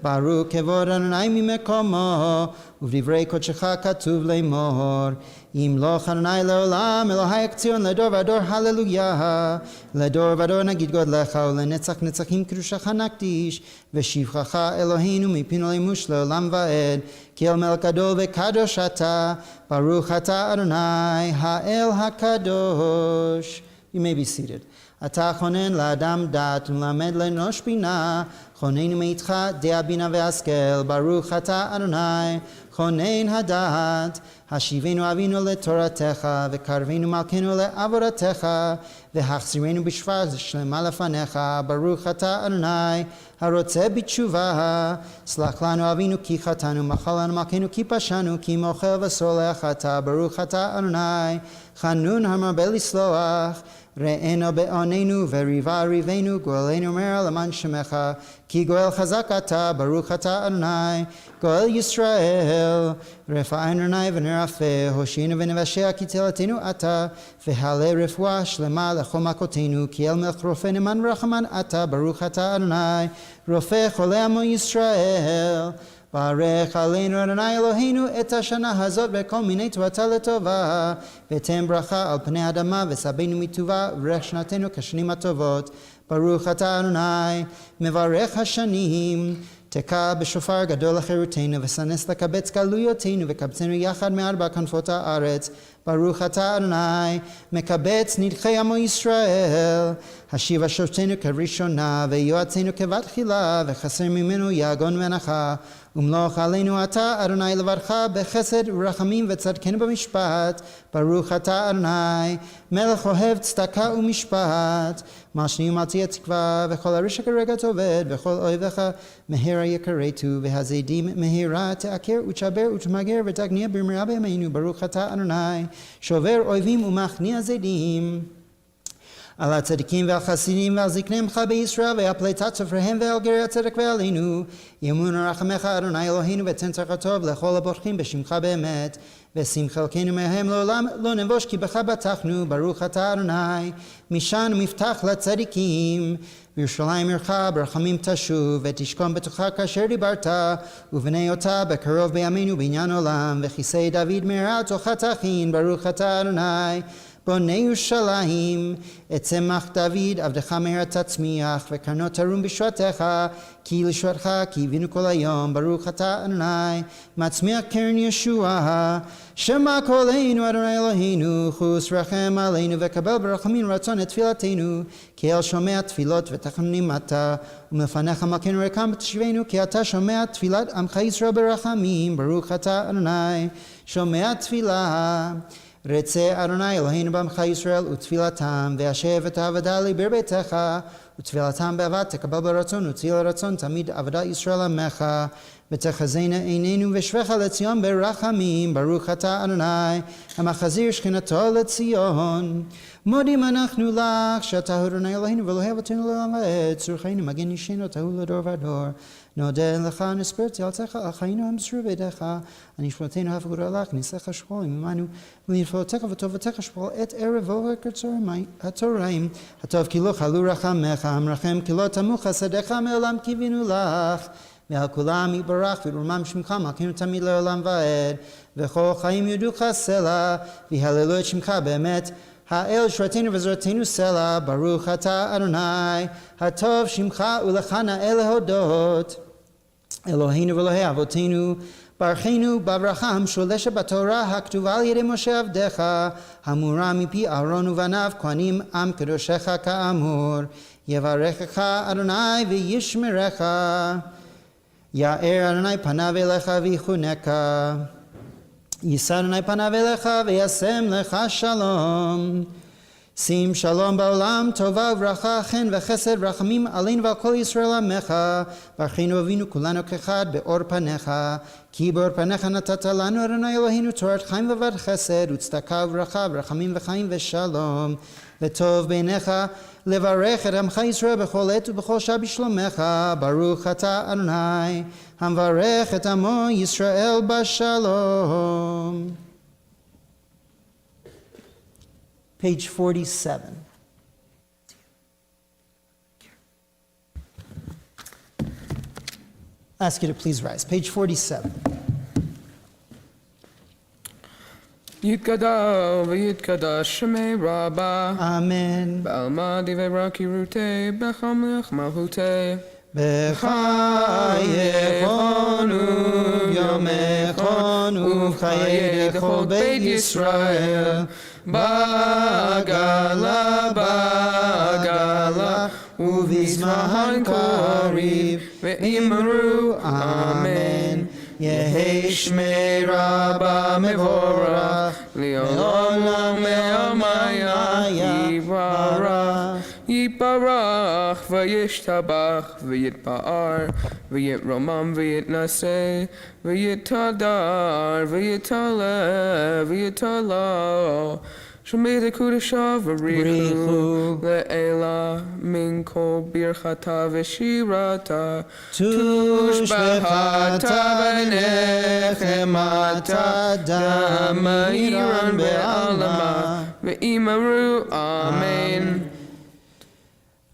ברוך כבוד אדוני ממקומו ובדברי קודשך כתוב לאמור ימלוך אדוני לעולם אלוהי הקציון לדור ודור הללויה לדור ודור נגיד גודלך ולנצח נצחים קדושך נקדיש ושבחך אלוהינו מפינו לימוש לעולם ועד כי אל מלך גדול וקדוש אתה ברוך אתה אדוני האל הקדוש. You may be seated. אתה חונן לאדם דת ומלמד לאנוש בינה חוננו מאיתך דעה בינה והשכל ברוך אתה אדוני חונן הדת השיבנו אבינו לתורתך וקרבנו מלכנו לעבודתך והחזירנו בשבח שלמה לפניך ברוך אתה אדוני הרוצה בתשובה סלח לנו אבינו כי חטאנו מחל לנו מלכנו כי פשענו כי מוחל וסולח אתה ברוך אתה אדוני חנון המרבה לסלוח ראינו בעוננו וריבה ריבנו גואלנו מהר למען שמך כי גואל חזק אתה ברוך אתה אדוני גואל ישראל רפאנו אדוני ונרפא הושיענו ונבשע כי תהילתנו אתה והעלה רפואה שלמה לכל מכותינו כי אל מלך רופא נאמן ורחמן אתה ברוך אתה אדוני רופא חולי עמו ישראל ברך עלינו אדוני אלוהינו את השנה הזאת בכל מיני תורתה לטובה ותן ברכה על פני האדמה וסבנו מטובה וברך שנתנו כשנים הטובות ברוך אתה אדוני מברך השנים תקע בשופר גדול לחירותנו וסנס לקבץ גלויותינו וקבצנו יחד מארבע כנפות הארץ ברוך אתה אדוני מקבץ נדחי עמו ישראל השיב השופטנו כראשונה ויועצינו כבתחילה וחסר ממנו יגון ונחה ומלוך עלינו אתה אדוני לבדך בחסד ורחמים וצדקנו במשפט ברוך אתה אדוני מלך אוהב צדקה ומשפט משנים מלתי התקווה וכל הרשע כרגע תאבד וכל אויביך מהרה יכרתו והזדים מהרה תעקר ותשבר ותמגר ותגניע במהרה בימינו ברוך אתה אדוני שובר אויבים ומכניע זדים על הצדיקים והחסידים ועל זקני עמך בישראל ועל פליטת סופריהם ועל גרי הצדק ועלינו ימון רחמך אדוני אלוהינו ותן צרך טוב לכל הבורחים בשמך באמת ושים חלקנו מהם לעולם לא נבוש כי בך בטחנו ברוך אתה אדוני משען ומבטח לצדיקים בירושלים עירך ברחמים תשוב ותשכון בתוכה כאשר דיברת ובנה אותה בקרוב בימינו בעניין עולם וכיסא דוד מהרה תוכה תכין ברוך אתה אדוני בונה ירושלים את צמח דוד עבדך מהרה תצמיח וקרנות תרום בשבתך כי לשבתך כי הבינו כל היום ברוך אתה אדוני מצמיח קרן ישועה שמע קולנו אדוני אלוהינו חוס רחם עלינו וקבל ברחמים רצון את תפילתנו כי אל שומע תפילות ותחנונים אתה ומלפניך מלכנו רקם בתשבנו כי אתה שומע תפילת עמך ישראל ברחמים ברוך אתה אדוני שומע תפילה רצה אדוני אלוהינו בעמך ישראל ותפילתם והשב את העבודה לבר ביתך ותפילתם בעבד תקבל ברצון ותציל הרצון תמיד עבודת ישראל עמך ותחזינה עינינו ושבך לציון ברחמים ברוך אתה אדוני המחזיר שכינתו לציון מודים אנחנו לך שאתה אדוני אלוהינו ואלוהי אבותינו לעולם ועד צורכנו מגן אישנו תהוא לדור ודור נודה לך נספרתי ארצך, על חיינו המסרו בידיך, הנשמותינו הפגורה לך, ניסך שכולים עמנו, ולנפלותיך וטובתך שכול עת ערב ובוקר הצהריים, הטוב כי לא חלו רחמך, המרחם כי לא תמו חסדיך מעולם קיווינו לך, ועל כולם יתברך ורומם שמך מלכנו תמיד לעולם ועד, וכל חיים יודוך סלע, ויהללו את שמך באמת, האל שורתנו וזרועתנו סלע, ברוך אתה אדוני, הטוב שמך ולך נאה להודות. אלוהינו ואלוהי אבותינו, ברכנו בברכה המשולשת בתורה הכתובה על ידי משה עבדך, המורה מפי אהרון ובניו כהנים עם קדושך כאמור. יברכך אדוני וישמרך, יאר אדוני פניו אליך ויחונקה. יישא אדוני פניו אליך וישם לך שלום. שים שלום בעולם, טובה וברכה, חן וחסד ורחמים עלינו ועל כל ישראל עמך. ברכנו אבינו כולנו כאחד באור פניך, כי באור פניך נתת לנו אדוני אלוהינו תורת חיים ובד חסד וצדקה וברכה ורחמים וחיים ושלום. וטוב בעיניך לברך את עמך ישראל בכל עת ובכל שעה בשלומך. ברוך אתה אדוני המברך את עמו ישראל בשלום. Page 47. Ask you to please rise. Page 47. יתגדל ויתקדש שמי רבה, Amen. בעלמא דברי קירותי, בחמלך מלכותי. בחייכון וביומכון ובחיי כל בית ישראל, בעגלה בעגלה ובזמן קריב, ואמרו אמן. יהי שמי רבה מבורך, לעולם לעלמיה יברך. יתברך וישתבח ויתפאר ויתרומם ויתנשא ויתהדר ויתעלה ויתעלה. שמי לקודשה ובריחו לעילה מן כל ברכתה ושירתה, תושבחתה ונחמתה דמיירן בעלמה, ואמרו אמן.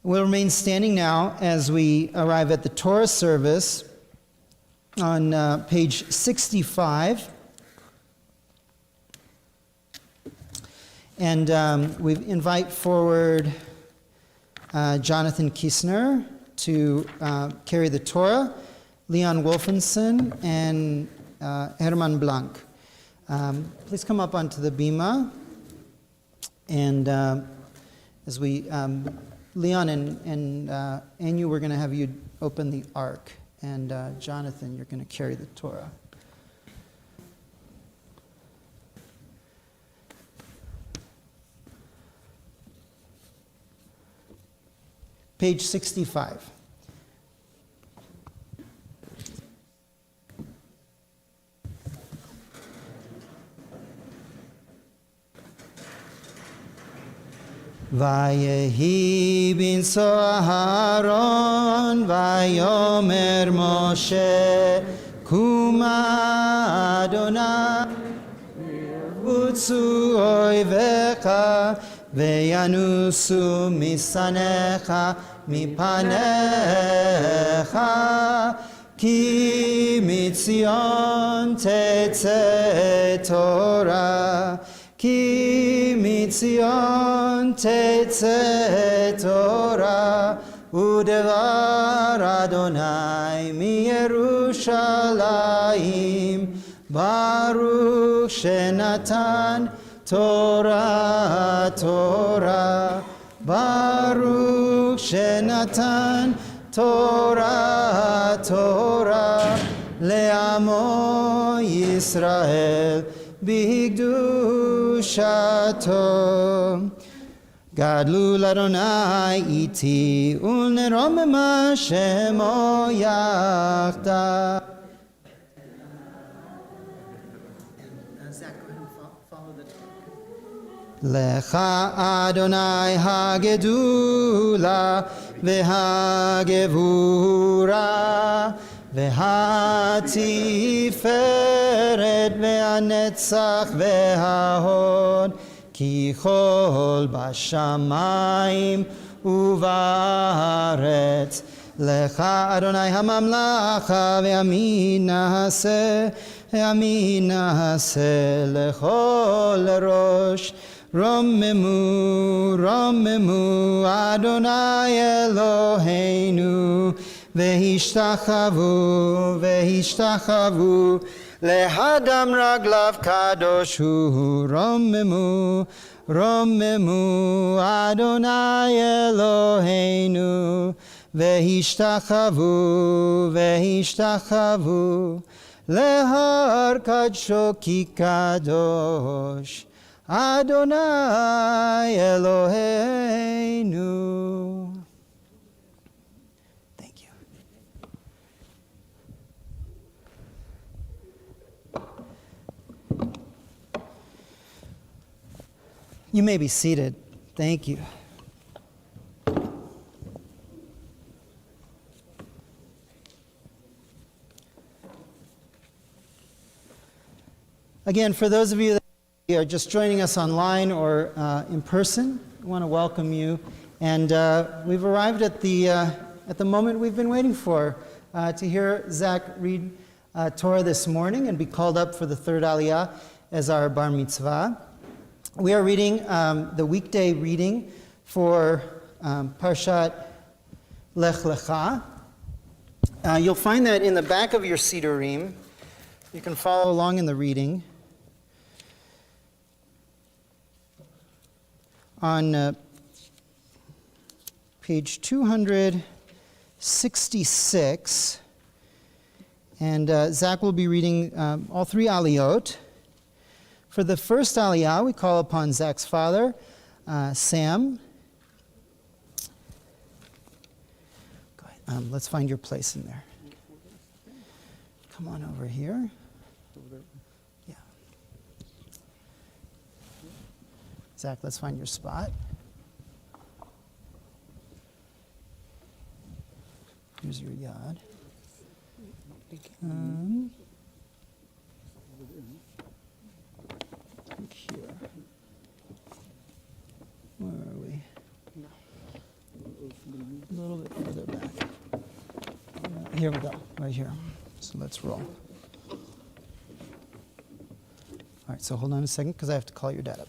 We'll remain standing now as we arrive at the Torah service on page 65. And we invite forward Jonathan Kisner to carry the Torah, Leon Wolfenson, and Herman Blanc. Please come up onto the bima. And as we... Leon and Anu, we're going to have you open the ark. And Jonathan, you're going to carry the Torah. Page 65. ויהי בנשוא אהרון ויאמר משה קומה אדוני ירבצו אויביך וינוסו משנאיך מפניך כי מציון תצא תורה כי מציון תצא תורה ודבר אדוני מירושלים ברוך שנתן תורה תורה ברוך שנתן תורה תורה לעמו ישראל בקדושתו. גדלו לאדוני איתי ולנרוממה שמו יחדיו. לך אדוני הגדולה והגבורה והתפארת והנצח וההוד כי כל בשמיים ובארץ לך אדוני הממלכה והימין נעשה לכל ראש רוממו אדוני אלוהינו והשתחוו להדם רגליו קדוש הוא רוממו אדוני אלוהינו והשתחוו להר קדשו כי קדוש אדוני אלוהינו. Thank you. You may be seated. Thank you. Again, for those of you that are just joining us online or in person, I want to welcome you. And we've arrived at the moment we've been waiting for, to hear Zack read Torah this morning and be called up for the third Aliyah as our bar mitzvah. We are reading the weekday reading for Parshat Lech Lecha. You'll find that in the back of your Sidurim. You can follow along in the reading. On page 266, and Zack will be reading all three aliyot. For the first aliyah, we call upon Zack's father, Sam. Go ahead. Let's find your place in there. Come on over here. Yeah. Zack, let's find your spot. Here's your yad. Here. Where are we? A little bit further back. Here we go, right here. So let's roll. All right, so hold on a second because I have to call your dad up.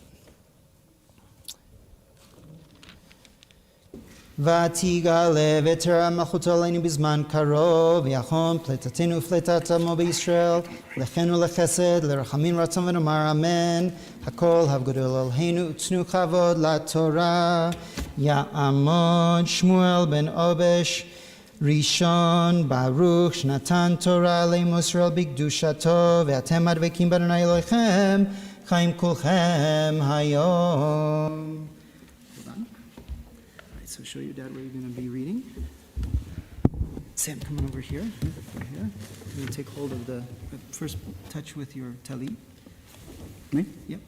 ותגלה ותראה מלכותו עלינו בזמן קרוב ויחון פליטתנו ופליטת עמו בישראל לכן ולחסד לרחמים רצון ונאמר אמן הכל הגדול אלוהינו ותנו כבוד לתורה יעמוד שמואל בן עובש ראשון ברוך שנתן תורה לעמו ישראל בקדושתו ואתם הדבקים באדוני אלוהיכם חיים כולכם היום. So show your dad where you're going to be reading. Sam, come on over here. Over here. You're going to take hold of the first touch with your talit. Me? Yep.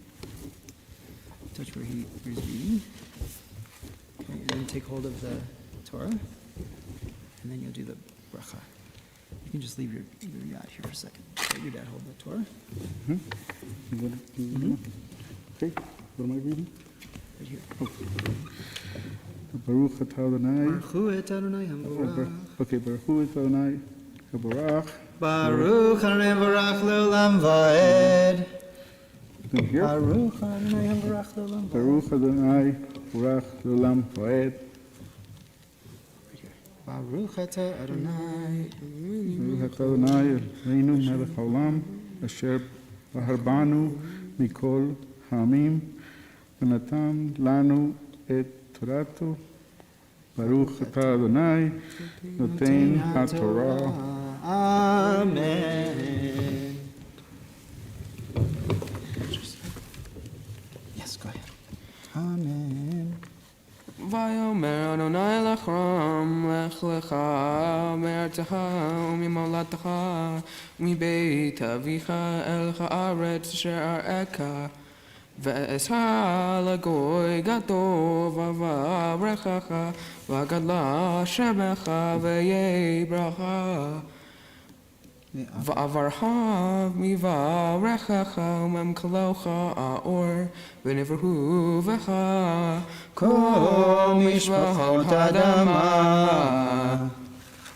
Touch where he's reading. Okay, and then take hold of the Torah. And then you'll do the bracha. You can just leave your yad here for a second. Let your dad hold the Torah. Okay, what am I reading? Right here. Baruch atah Adonai. Baruch et Adonai Hamborach. Okay, Baruch et Adonai Hamborach. Baruch Adonai Hamborach leolam vaed. Here. Baruch Adonai Hamborach leolam vaed. Baruch Adonai Hamborach leolam vaed. Baruch atah Adonai. Baruch atah Adonai Eloheinu melech haolam asher bahar banu mikol ha'amim v'natan lanu et Toratu. Baruch atah Adonai noten haTorah. Amen. Yes, go ahead. Amen. ויאמר אדוני לכרם לך לך מארצך וממולדתך ומבית אביך אל הארץ אשר אראך ואשא לגוי גדול ואברכך וגדלה שמך ויהי ברכה Va'avarha mivarechecha umemkalocha aor v'nivruhu v'cha kol mishpachot hadama.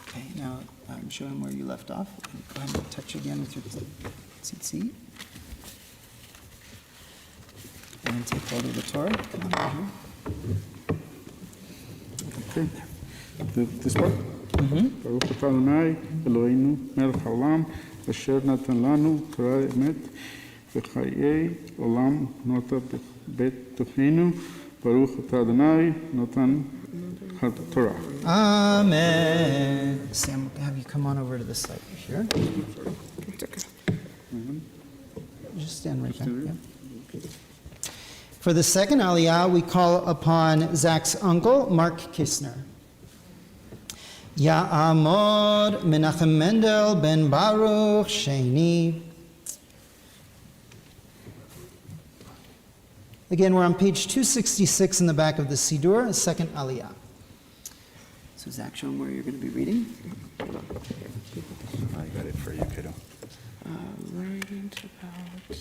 Okay, now I'm showing where you left off. Go ahead and touch again with your tzitzit. And take hold of the Torah. Come on over Okay. This part? ברוך אתה אדוני אלוהינו מלך העולם אשר נתן לנו תורה אמת וחיי עולם נותן בתוכנו ברוך אתה אדוני נותן התורה. Amen. Sam, have you come on over to the side here? Just stand right there. Yeah. For the second aliyah, we call upon Zack's uncle, Mark Kistner. Ya'amod Menachem Mendel ben Baruch Sheni. Again, we're on page 266 in the back of the Siddur, the second aliyah. So Zach, show them where you're going to be reading. I got it for you, kiddo. Right about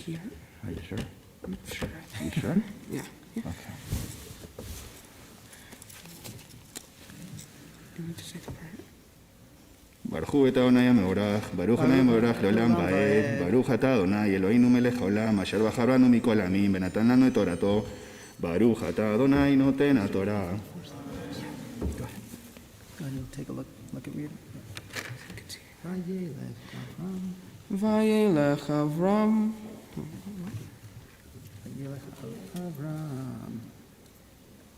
here. Are you sure? I'm sure. You sure? Yeah. Okay. You need to say the prayer. ברכו את אדוני המבורך, ברוך אדוני המבורך לעולם ועד, ברוך אתה אדוני אלוהינו מלך העולם, אשר בחרנו מכל העמים ונתן לנו את תורתו, ברוך אתה אדוני נותן התורה. Go ahead and take a look at me. Vayelech Avram. Avram.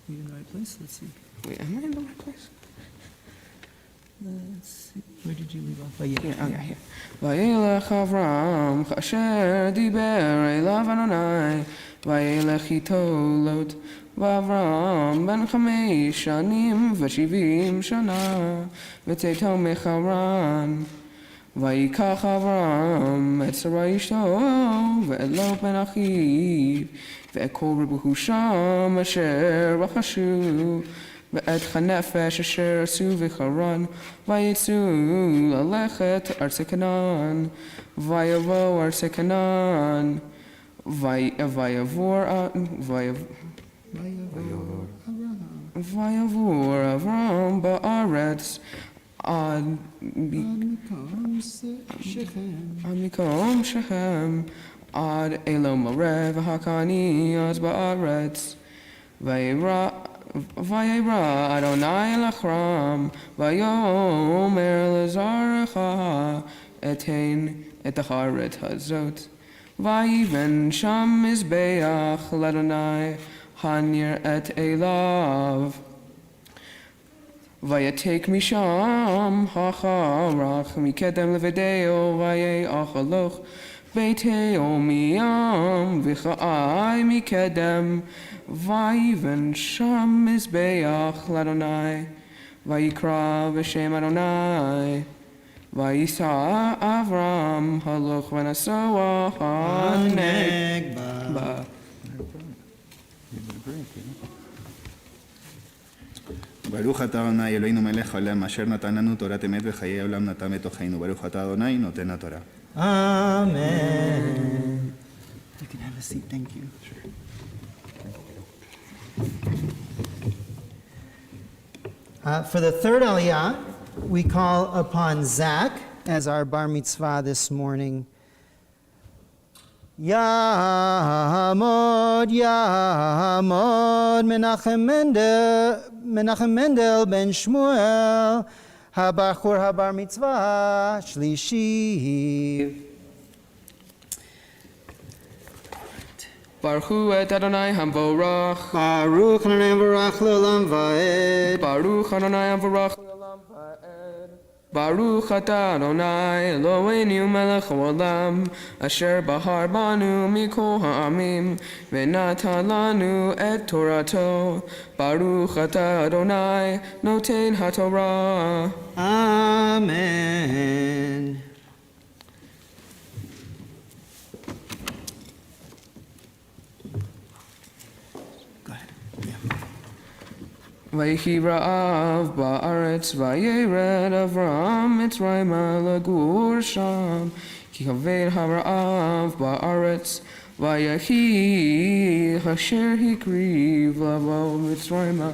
You in the right place? Let's see. Wait, am I in the right place? Let's see. Where did you leave off? Oh, Yeah, here. Vayelech Avram, asher diber elav Adonai, vayelech ito lot, v'Avram ben chamesh shanim v'shivim shana, v'tzeito mecharan, vayikach Avram et Sarai ishto, ve'et Lot ben achiv, ve'et kol rebuhu sham asher v'chashu, ואת חנפש אשר עשו וחרן, ויצאו ללכת ארצי כנען, ויבואו ארצי כנען, ויעבור אברהם בארץ עד מקום שכם, עד אלום מורה והכנעניות בארץ, ויברא אדוני אל אברהם, ויאמר לזרעך אתן את הארץ הזאת, ויבן שם מזבח לאדוני הנראית אליו, ויתק משם החרך מקדם לבדהו, ויאכלוך ביתהו מים וחי מקדם, ויבן שם מזבח לאדוני, ויקרא בשם אדוני, וייסע אברהם הלוך ונסוע הנגבה. ברוך אתה אדוני אלוהינו מלך העולם, אשר נתן לנו תורת אמת וחיי עולם נתן בתוכנו, ברוך אתה אדוני נותן התורה. Amen. You can have a seat, thank you. For the third aliyah, we call upon Zack as our bar mitzvah this morning. Ya'amod Menachem Mendel ben Shmuel Habachur habar mitzvah shlishi. Baruch et Adonai hamvorach. Baruch Adonai hamvorach le'olam va'ed. Baruch Adonai hamvorach le'olam va'ed. Baruch atah Adonai Eloheinu melech haolam, asher bahar banu mikol ha'amim, v'natan lanu et torato. Baruch atah Adonai noten haTorah. Amen. Vayhi ra'av ba'aretz vayered Avram Mitzrayma lagur sham Ki kaved ha'ra'av ba'aretz Vayahi asher hikriv lavo Mitzrayma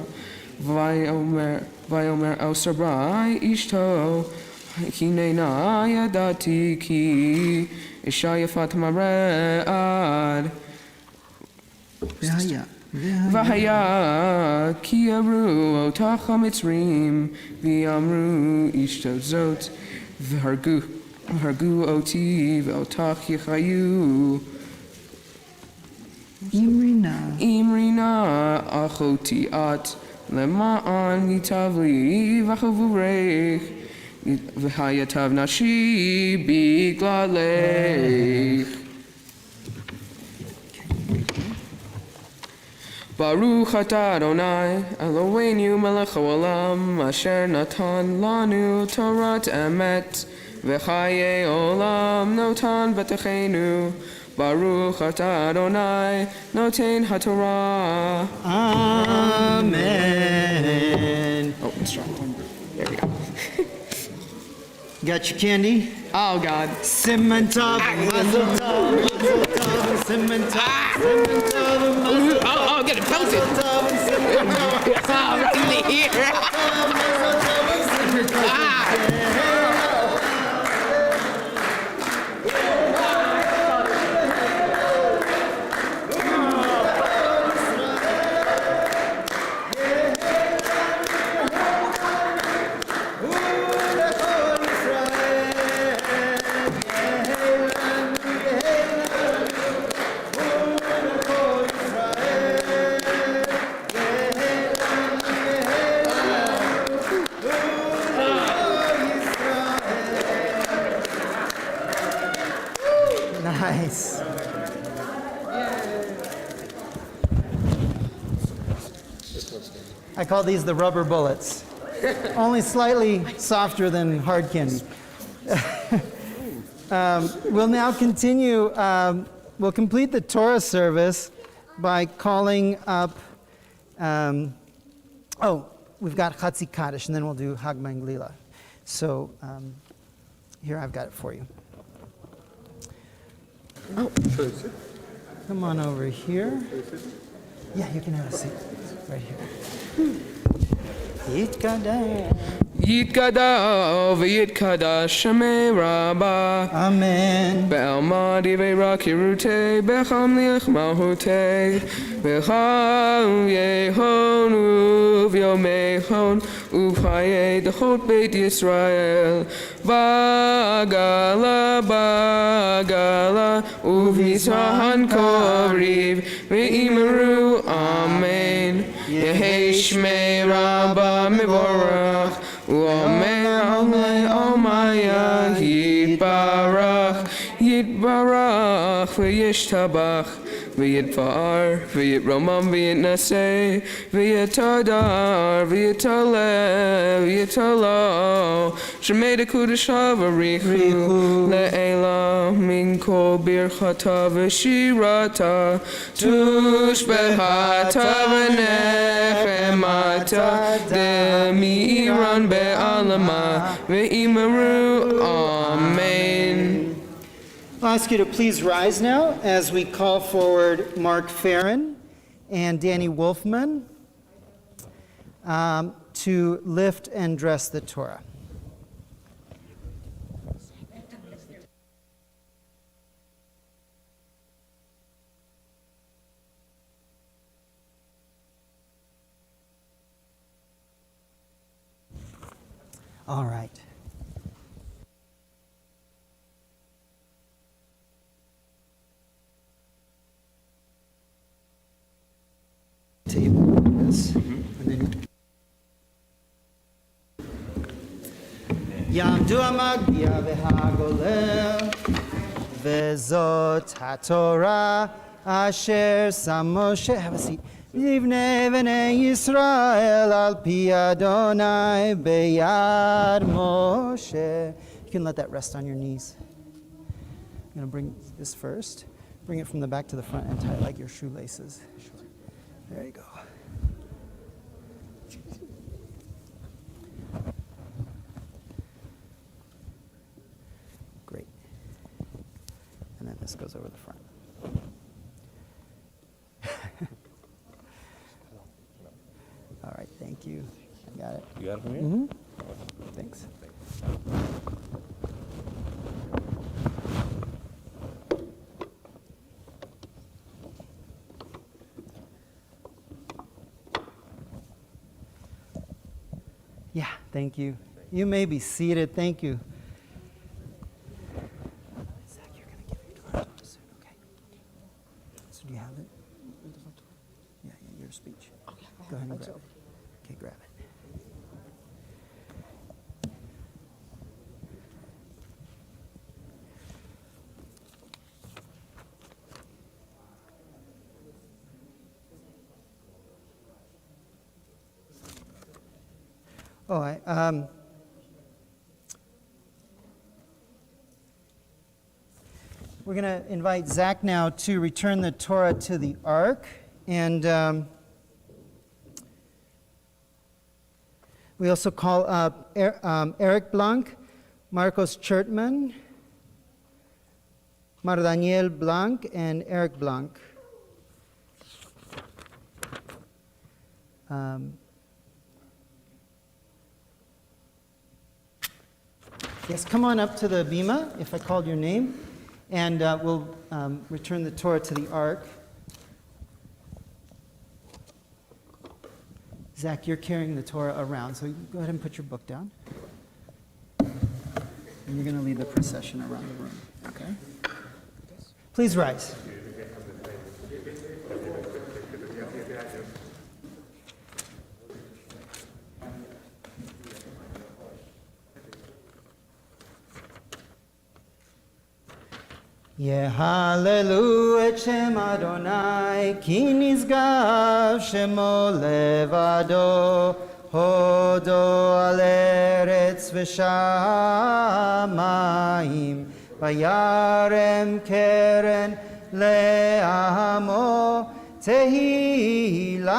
Vayomer el Sabrai ishto Hinena yadati ki Isha yafat mare'ad Vahaya ki amru otach hamitzrim v'amru ishto zot v'hargu oti v'otach yichayu imrina achoti at lema'an yitavli v'chavurech v'hayatav nashi biglalech Baruch atah Adonai Eloheinu melech haolam asher natan lanu Torat emet v'chaye olam notan b'techenu Baruch atah Adonai noten haTorah. Amen. Oh, it's strong. There we go. Got your candy? Oh God. Simmen tov, mazel tov, mazel tov, simmen tov, simmen tov, mazel tov. Oh, get it pelted. Oh, right in the ear. Nice. I call these the rubber bullets. Only slightly softer than hard candy. We'll now continue. We'll complete the Torah service by calling up. We've got Chatzi Kaddish, and then we'll do Hag Manglila. So here I've got it for you. Oh, come on over here. Yeah, you can have a seat right here. Yitkada v'yitkada shemei rabba Amen. Be'alma divrei rakirutei Becham liach malhutei Becham yehon uv'yomechon Uv'chayei dechot beit Yisrael Bagala bagala Uv'yisrahan koriv Ve'imaru Amen Yehei shmei rabba mevorach U'omer alei omaya Yitbarach Yitbarach V'yishtabach V'yitfa'ar V'yitromam V'yitnaseh V'yitadar V'yitaleh V'yitalo Shemei dekudasha v'richu Le'ela min kol birchata v'shirata Tushbehata v'nechemata Demi'iran be'alama Ve'imaru Amen. I'll ask you to please rise now as we call forward Mark Farron and Danny Wolfman to lift and dress the Torah. All right. Table this, and then Yamdu Amagdia v'Hagolel v'Zot HaTorah Asher Sam Moshe. Have a seat. Livnei v'nei Yisrael al pi Adonai beyad Moshe. You can let that rest on your knees. I'm going to bring this first. Bring it from the back to the front and tie it like your shoelaces. There you go. This goes over the front. All right, thank you. Got it. You got it from here? Mm-hmm. Thanks. Yeah, thank you. You may be seated. Thank you. Zach, you're going to give your Torah soon, okay? So do you have it? Yeah, your speech. Okay. Go ahead and grab it. Okay, grab it. Oh, we're going to invite Zach now to return the Torah to the ark. And we also call up Eric Blanc, Marcos Chertman, Mar Daniel Blanc, and Eric Blanc. Yes, come on up to the bima, if I called your name, and we'll return the Torah to the ark. Zach, you're carrying the Torah around, so you go ahead and put your book down. And you're going to lead the procession around the room, okay? Please rise. יהללו את שם אדוני, כי נשגב שמו לבדו, הודו על ארץ ושמים, וירם קרן לעמו, תהילה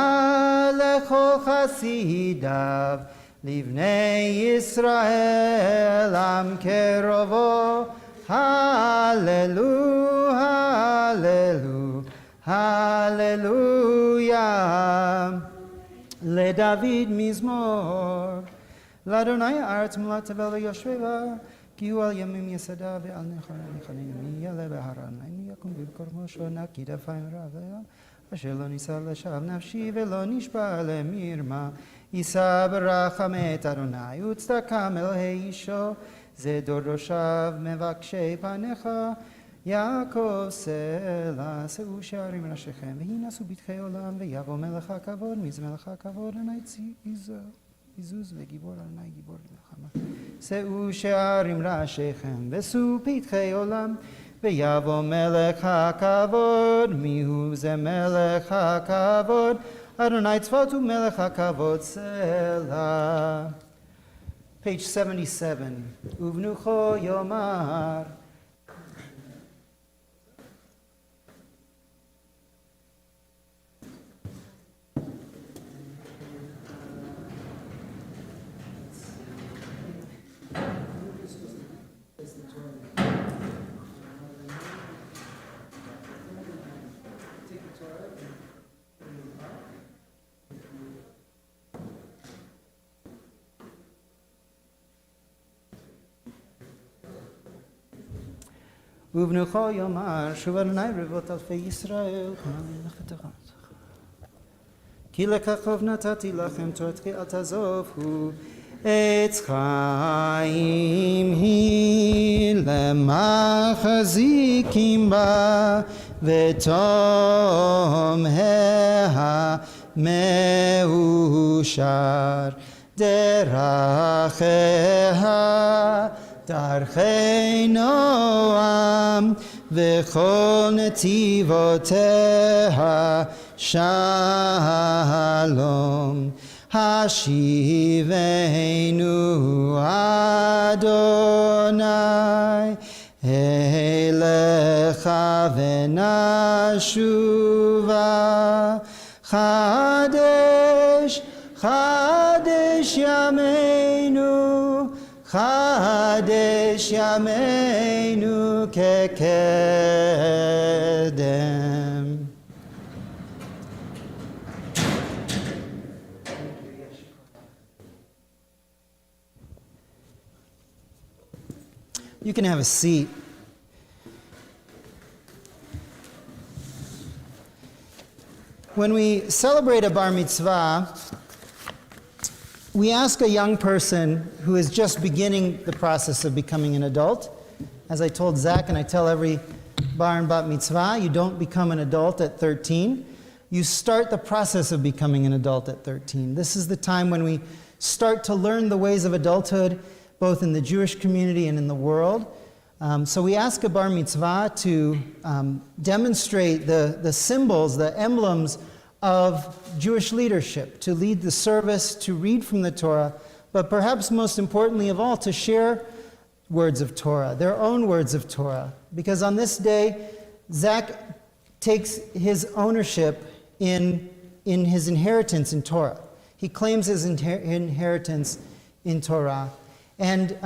לכל חסידיו, לבני ישראל עם קרובו, הללו, הללו, הללויה. לדוד מזמור. לאדוני הארץ מלאה תבל ויושבה, כי הוא על ימים יסדה ועל נחלים יעלה בהרניים יקום בקרבו נקי דפיים רביה, אשר לא נישא לשווא נפשי ולא נשבע למרמה, יישא ברחמי את אדוני וצדקה מאלוהי אישו, זה דור דורשיו מבקשי פניך, יעקב סלע, שאו שערים ראשיכם, והינשאו בטחי עולם, ויבוא מלך הכבוד, מי זה מלך הכבוד? אדוני עזוז וגיבור, אדוני גיבור למלחמה. שאו שערים ראשיכם, ושאו פתחי עולם, ויבוא מלך הכבוד, מי הוא זה מלך הכבוד? אדוני צבאות ומלך הכבוד סלע. Page 77. ובנוחו יאמר. ובנוחו יאמר, שוב אדוני רבבות אלפי ישראל, כי לככב נתתי לכם תורתכי אל תעזובו, עץ חיים היא למחזיקים בה, ותום המאושר, דרכיה דרכי נועם, וכל נתיבותיה שלום. השיבנו אדוני אליך ונשובה, חדש חדש ימינו, Chadesh yameinu kekedem. You can have a seat. When we celebrate a bar mitzvah, we ask a young person who is just beginning the process of becoming an adult. As I told Zack, and I tell every bar and bat mitzvah, you don't become an adult at 13. You start the process of becoming an adult at 13. This is the time when we start to learn the ways of adulthood, both in the Jewish community and in the world. So we ask a bar mitzvah to demonstrate the symbols, the emblems of Jewish leadership, to lead the service, to read from the Torah, but perhaps most importantly of all, to share words of Torah, their own words of Torah. Because on this day, Zack takes his ownership in his inheritance in Torah. He claims his inheritance in Torah. And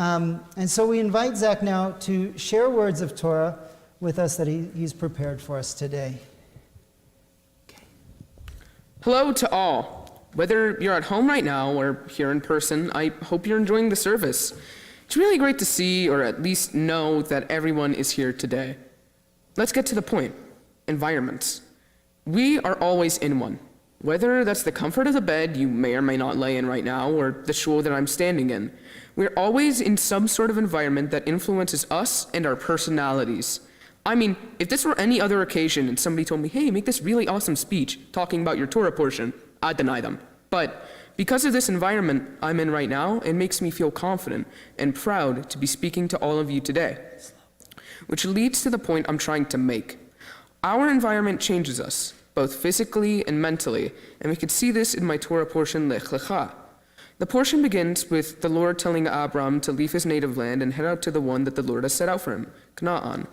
so we invite Zack now to share words of Torah with us that he's prepared for us today. Hello to all. Whether you're at home right now or here in person, I hope you're enjoying the service. It's really great to see, or at least know, that everyone is here today. Let's get to the point. Environments. We are always in one. Whether that's the comfort of the bed you may or may not lay in right now, or the shul that I'm standing in, we're always in some sort of environment that influences us and our personalities. I mean, if this were any other occasion and somebody told me, hey, make this really awesome speech talking about your Torah portion, I'd deny them. But because of this environment I'm in right now, it makes me feel confident and proud to be speaking to all of you today. Which leads to the point I'm trying to make. Our environment changes us, both physically and mentally, and we can see this in my Torah portion, Lech Lecha. The portion begins with the Lord telling Abram to leave his native land and head out to the one that the Lord has set out for him, Canaan.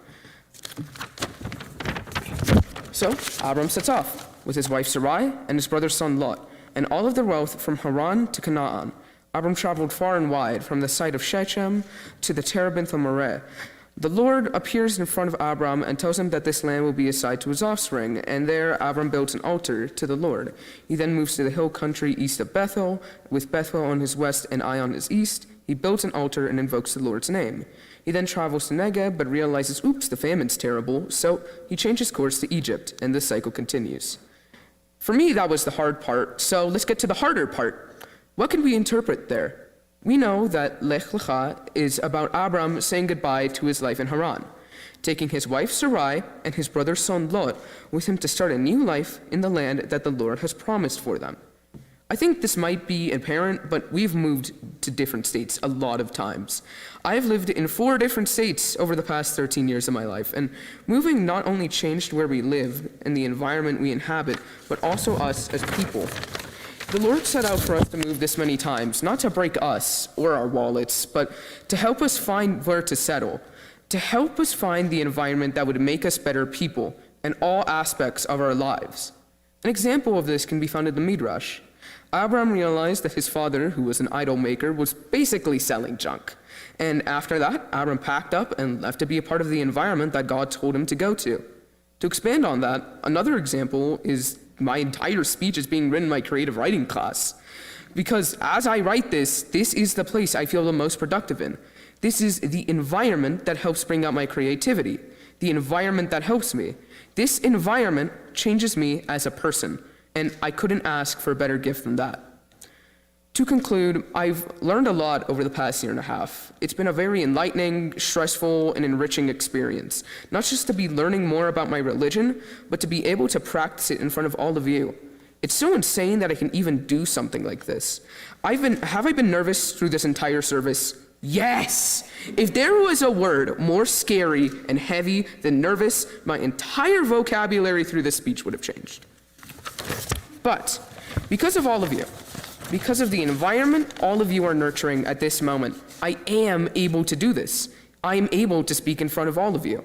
So Abram sets off with his wife Sarai and his brother's son Lot, and all of their wealth from Haran to Canaan. Abram traveled far and wide, from the site of Shechem to the terebinth of Moreh. The Lord appears in front of Abram and tells him that this land will be assigned to his offspring, and there Abram builds an altar to the Lord. He then moves to the hill country east of Bethel, with Bethel on his west and Ai on his east. He builds an altar and invokes the Lord's name. He then travels to Negev, but realizes, oops, the famine's terrible, so he changes course to Egypt, and this cycle continues. For me, that was the hard part, so let's get to the harder part. What can we interpret there? We know that Lech Lecha is about Abram saying goodbye to his life in Haran, taking his wife Sarai and his brother's son Lot with him to start a new life in the land that the Lord has promised for them. I think this might be apparent, but we've moved to different states a lot of times. I've lived in 4 different states over the past 13 years of my life, and moving not only changed where we live and the environment we inhabit, but also us as people. The Lord set out for us to move this many times, not to break us or our wallets, but to help us find where to settle, to help us find the environment that would make us better people in all aspects of our lives. An example of this can be found in the Midrash. Abram realized that his father, who was an idol maker, was basically selling junk. And after that, Abram packed up and left to be a part of the environment that God told him to go to. To expand on that, another example is my entire speech is being written in my creative writing class. Because as I write this is the place I feel the most productive in. This is the environment that helps bring out my creativity, the environment that helps me. This environment changes me as a person, and I couldn't ask for a better gift than that. To conclude, I've learned a lot over the past year and a half. It's been a very enlightening, stressful, and enriching experience. Not just to be learning more about my religion, but to be able to practice it in front of all of you. It's so insane that I can even do something like this. Have I been nervous through this entire service? Yes! If there was a word more scary and heavy than nervous, my entire vocabulary through this speech would have changed. But because of all of you, because of the environment all of you are nurturing at this moment, I am able to do this. I am able to speak in front of all of you.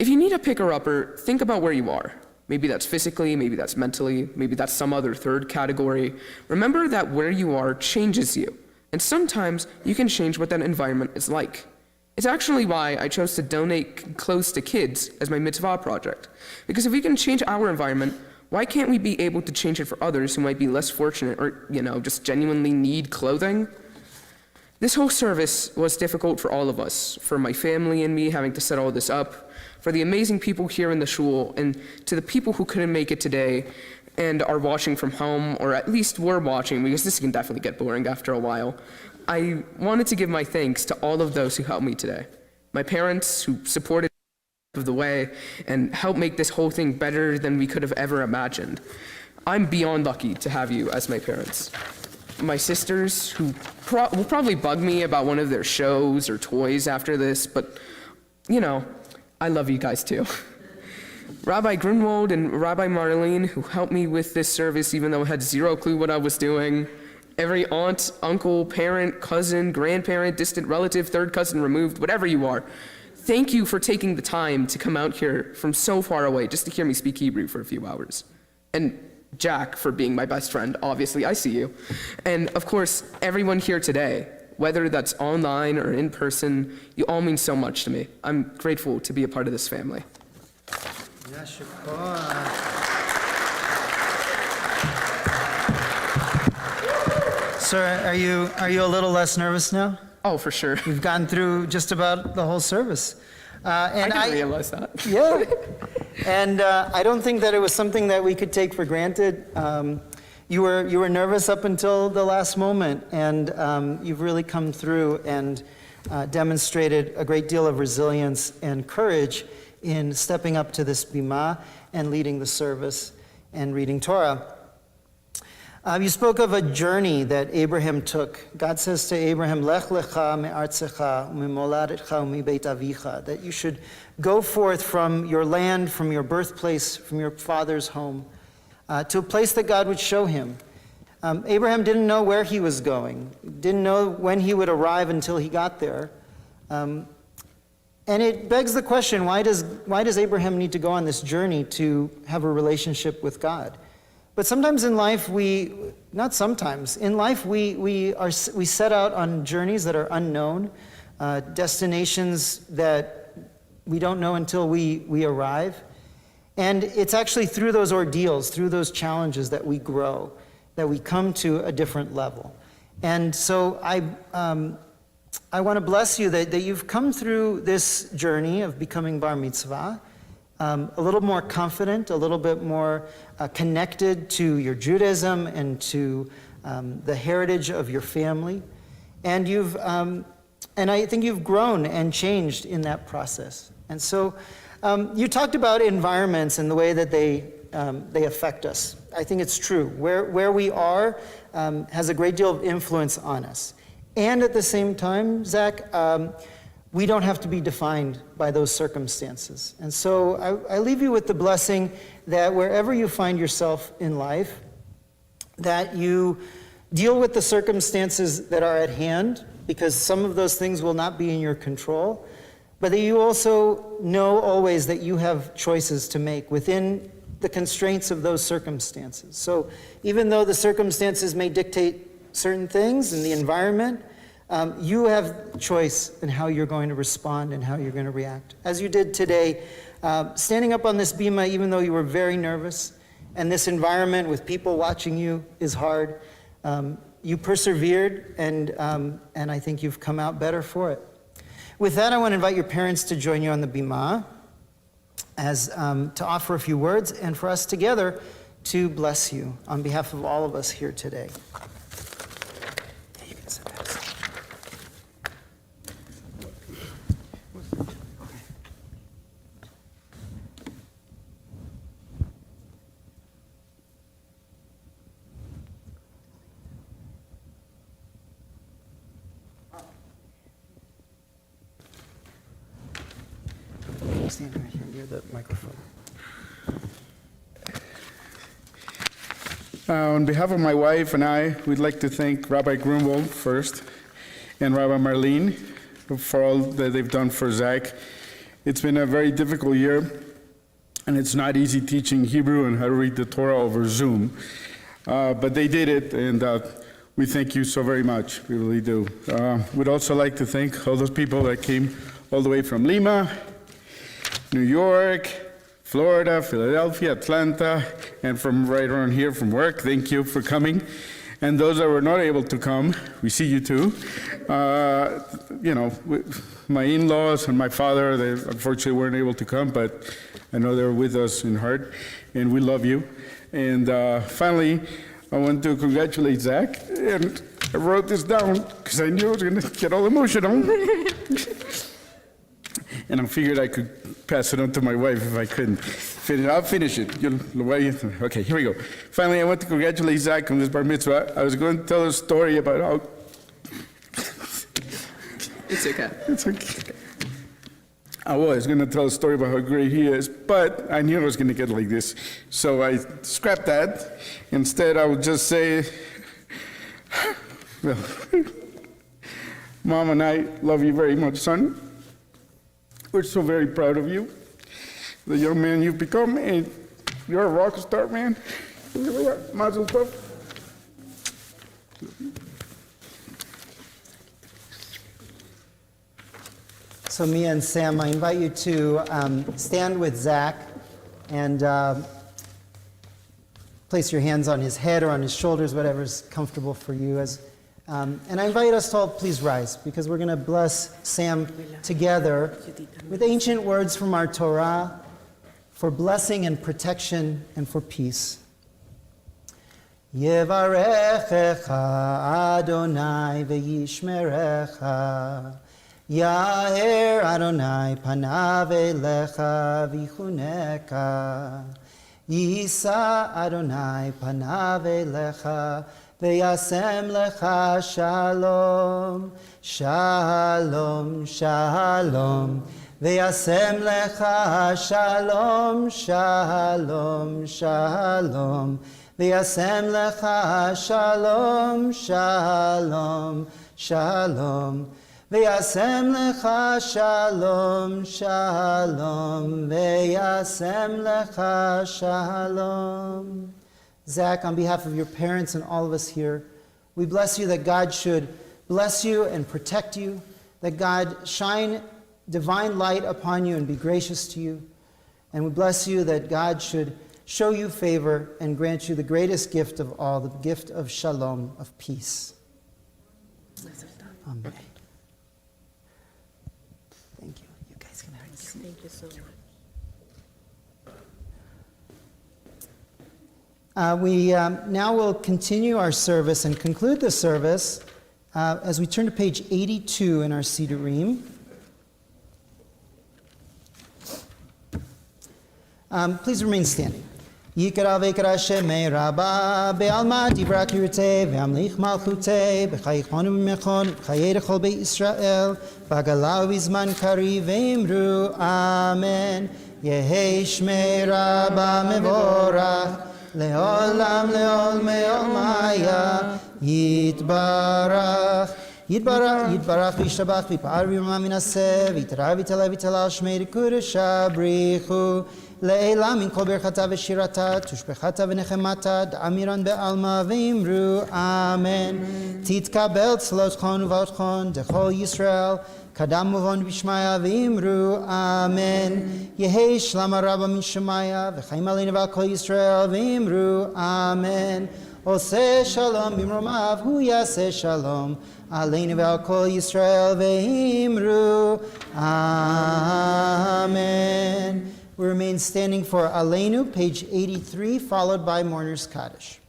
If you need a picker-upper, think about where you are. Maybe that's physically, maybe that's mentally, maybe that's some other third category. Remember that where you are changes you. And sometimes you can change what that environment is like. It's actually why I chose to donate clothes to kids as my mitzvah project. Because if we can change our environment, why can't we be able to change it for others who might be less fortunate or, just genuinely need clothing? This whole service was difficult for all of us, for my family and me having to set all this up, for the amazing people here in the shul, and to the people who couldn't make it today and are watching from home, or at least were watching, because this can definitely get boring after a while. I wanted to give my thanks to all of those who helped me today. My parents, who supported of the way and helped make this whole thing better than we could have ever imagined. I'm beyond lucky to have you as my parents. My sisters, who will probably bug me about one of their shows or toys after this, but, I love you guys too. Rabbi Grunwald and Rabbi Marlene, who helped me with this service even though I had zero clue what I was doing. Every aunt, uncle, parent, cousin, grandparent, distant relative, third cousin removed, whatever you are. Thank you for taking the time to come out here from so far away just to hear me speak Hebrew for a few hours. And Jack for being my best friend, obviously, I see you. And of course, everyone here today, whether that's online or in person, you all mean so much to me. I'm grateful to be a part of this family. Sir, are you a little less nervous now? Oh, for sure. We've gotten through just about the whole service. And I didn't realize that. Yeah. And I don't think that it was something that we could take for granted. You were nervous up until the last moment, and you've really come through and demonstrated a great deal of resilience and courage in stepping up to this bima and leading the service and reading Torah. You spoke of a journey that Abraham took. God says to Abraham, Lech lecha me'artzecha u'mimoladetcha u'mibeit avicha, that you should go forth from your land, from your birthplace, from your father's home, to a place that God would show him. Abraham didn't know where he was going, didn't know when he would arrive until he got there. And it begs the question, why does Abraham need to go on this journey to have a relationship with God? But sometimes in life not sometimes, in life we set out on journeys that are unknown, destinations that we don't know until we arrive. And it's actually through those ordeals, through those challenges that we grow, that we come to a different level. And so I want to bless you that you've come through this journey of becoming bar mitzvah, a little more confident, a little bit more connected to your Judaism and to the heritage of your family. And I think you've grown and changed in that process. And so you talked about environments and the way that they affect us. I think it's true. Where we are has a great deal of influence on us. And at the same time, Zach, we don't have to be defined by those circumstances. And so I leave you with the blessing that wherever you find yourself in life, that you deal with the circumstances that are at hand, because some of those things will not be in your control, but that you also know always that you have choices to make within the constraints of those circumstances. So even though the circumstances may dictate certain things in the environment, you have choice in how you're going to respond and how you're going to react. As you did today, standing up on this bima, even though you were very nervous, and this environment with people watching you is hard, you persevered, and I think you've come out better for it. With that, I want to invite your parents to join you on the bima, as to offer a few words, and for us together to bless you on behalf of all of us here today. You can sit down. Stand right here near the microphone. On behalf of my wife and I, we'd like to thank Rabbi Grunwald first and Rabbi Marlene for all that they've done for Zack. It's been a very difficult year, and it's not easy teaching Hebrew and how to read the Torah over Zoom. But they did it, and we thank you so very much. We really do. We'd also like to thank all those people that came all the way from Lima, New York, Florida, Philadelphia, Atlanta, and from right around here from work. Thank you for coming. And those that were not able to come, we see you too. My in-laws and my father, they unfortunately weren't able to come, but I know they're with us in heart, and we love you. And finally, I want to congratulate Zack, and I wrote this down because I knew I was going to get all emotional. And I figured I could pass it on to my wife if I couldn't. I'll finish it. Okay, here we go. Finally, I want to congratulate Zack on this bar mitzvah. I was going to tell a story about how... It's okay. It's okay. I was going to tell a story about how great he is, but I knew I was going to get like this. So I scrapped that. Instead, I would just say, well, Mom and I love you very much, son. We're so very proud of you, the young man you've become, and you're a rock star, man. Mazel tov. So Mia and Sam, I invite you to stand with Zack and place your hands on his head or on his shoulders, whatever's comfortable for you. And I invite us to all please rise, because we're going to bless Sam together with ancient words from our Torah for blessing and protection and for peace. Yevarechecha Adonai v'yishmerecha, Ya'er Adonai panav elecha v'chuneka, Yisa Adonai panav elecha v'yasem lecha shalom, shalom, shalom, v'yasem lecha shalom, shalom, shalom, v'yasem lecha shalom, shalom, shalom, v'yasem lecha shalom, shalom, v'yasem lecha shalom. Zack, on behalf of your parents and all of us here, we bless you that God should bless you and protect you, that God shine divine light upon you and be gracious to you. And we bless you that God should show you favor and grant you the greatest gift of all, the gift of shalom, of peace. Amen. Thank you. You guys can have a seat. Thank you so much. We now will continue our service and conclude the service as we turn to page 82 in our Sidurim. Please remain standing. Yikra v'ikra shemei rabba be'alma divra kirte ve'amlich malchute b'chayich honu v'mechon b'chayei rechol be'Yisrael b'agalau v'zman kari ve'imru amen. Yehei shmei rabba mevorach Le'olam le'ol me'ol maya Yitbarach Yitbarach v'yishtabach v'yipar v'yirma minaseh v'yitara v'yitala v'yitala shmei rikudesha brichu Le'elam min kol berchata v'shirata tushbechata v'nechemata da'amiran be'alma v'imru amen Titkabel tzlotchon v'otchon dechol Yisrael Kadam uvon b'shmaya v'imru amen Yehei shlama rabba min shemaya v'chaim aleinu v'al kol Yisrael v'imru amen Oseh shalom b'mromav hu yaseh shalom aleinu v'al kol Yisrael v'imru amen. We remain standing for Aleinu, page 83, followed by Mourner's Kaddish.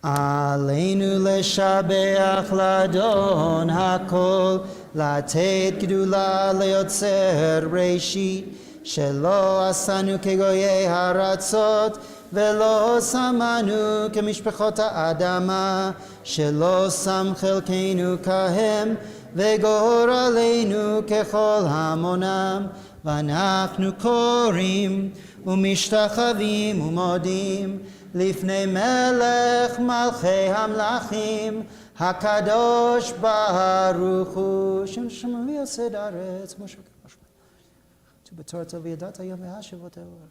Aleinu leshabeach ladon hakol Latet gdula leotzer reshit shelo asanu kegoyei haratzot velo samanu kemishpechot ha'adama shelo sam chelkeinu kahem vegor aleinu kechol hamonam v'anachnu korim umishtachavim umodim lifnei melech malchei hamlachim Hakadosh Baruch Hu Shem Shem V'Yosed Aretz Moshe K'Moshe Tu B'Torah Tov V'Yadat Hayom V'Hashavot Eloah.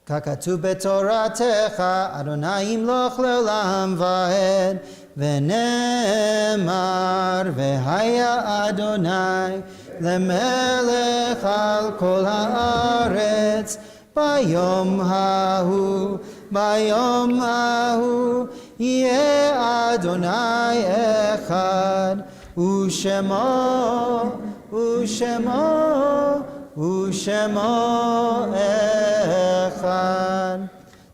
ככתוב בתורתך, אדוני ימלוך לעולם ועד, ונאמר, והיה אדוני למלך על כל הארץ, ביום ההוא, ביום ההוא, יהיה אדוני אחד, ושמו, ושמו, ושמו echad.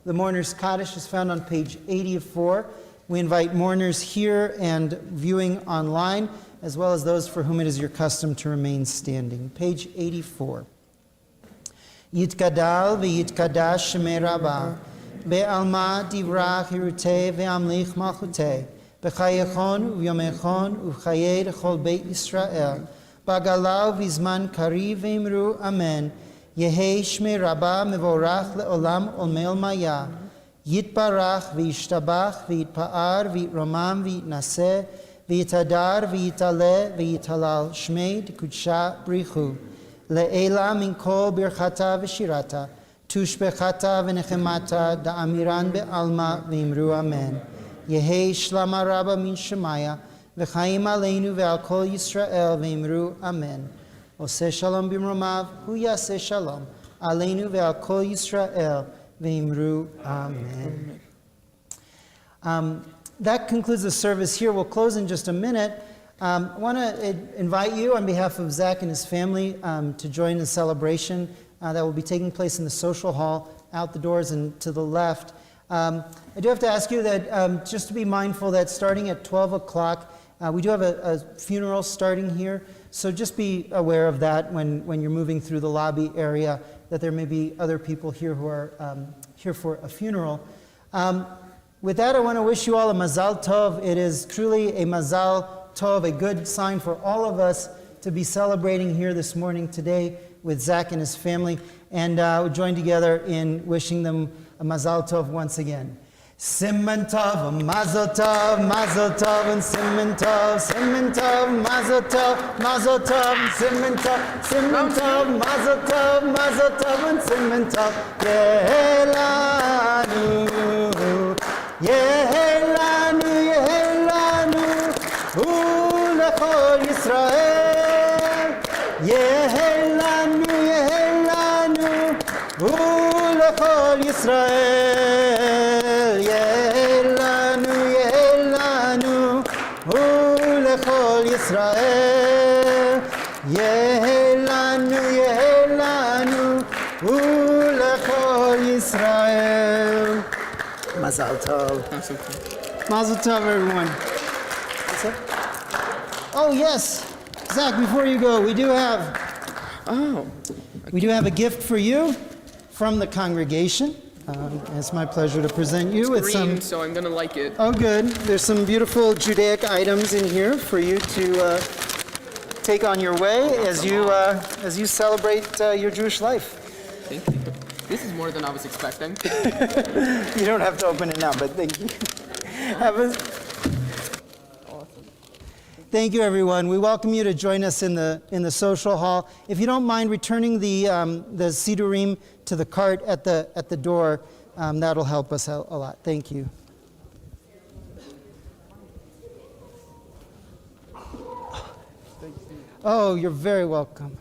The Mourner's Kaddish is found on page 84. We invite mourners here and viewing online, as well as those for whom it is your custom to remain standing. Page 84. Yitkadal v'yitkadash shemei Rabbah, be'alma divrach hirutei ve'amlich malchutei, b'chayechon u'yomechon u'chayei l'chol beit Yisrael, b'agalau v'zman kariv ve'imru amen, Yehei shmei Rabbah mevorach le'olam olmei maya, Yitbarach v'yishtabach v'yitpa'ar v'yitromam v'yitnaseh v'yitadar v'yitale v'yitalal shmei d'kudsha brichu le'ela min kol birchata v'shirata tushbechata v'nechemata da'amiran be'alma v'imru amen. Yehei shlama Rabbah min shemaya v'chaim aleinu ve'al kol Yisrael v'imru amen. Oseh shalom b'mromav hu yaseh shalom aleinu ve'al kol Yisrael v'imru amen. That concludes the service here. We'll close in just a minute. I want to invite you on behalf of Zack and his family to join the celebration that will be taking place in the social hall out the doors and to the left. I do have to ask you that just to be mindful that starting at 12 o'clock, we do have a funeral starting here. So just be aware of that when you're moving through the lobby area, that there may be other people here who are here for a funeral. With that, I want to wish you all a mazal tov. It is truly a mazal tov, a good sign for all of us to be celebrating here this morning today with Zack and his family. And we'll join together in wishing them a mazal tov once again. Siman tov, mazel tov, and siman tov, mazel tov, and siman tov, mazel tov, and siman tov. Yehelanu, yehelanu, yehelanu, ulechol Yisrael. Yehelanu, yehelanu, ulechol Yisrael. Yehelanu, yehelanu, ulechol Yisrael. Yehelanu, yehelanu, ulechol Yisrael. Mazal tov. Mazel tov, everyone. What's up? Oh, yes. Zack, before you go, we do have a gift for you from the congregation. It's my pleasure to present you with some. So I'm gonna like it. Oh, good. There's some beautiful Judaic items in here for you to take on your way as you celebrate your Jewish life. Thank you. This is more than I was expecting. You don't have to open it now, but thank you. Thank you, everyone. We welcome you to join us in the social hall. If you don't mind returning the sidurim to the cart at the door, that'll help us out a lot. Thank you. Oh, you're very welcome.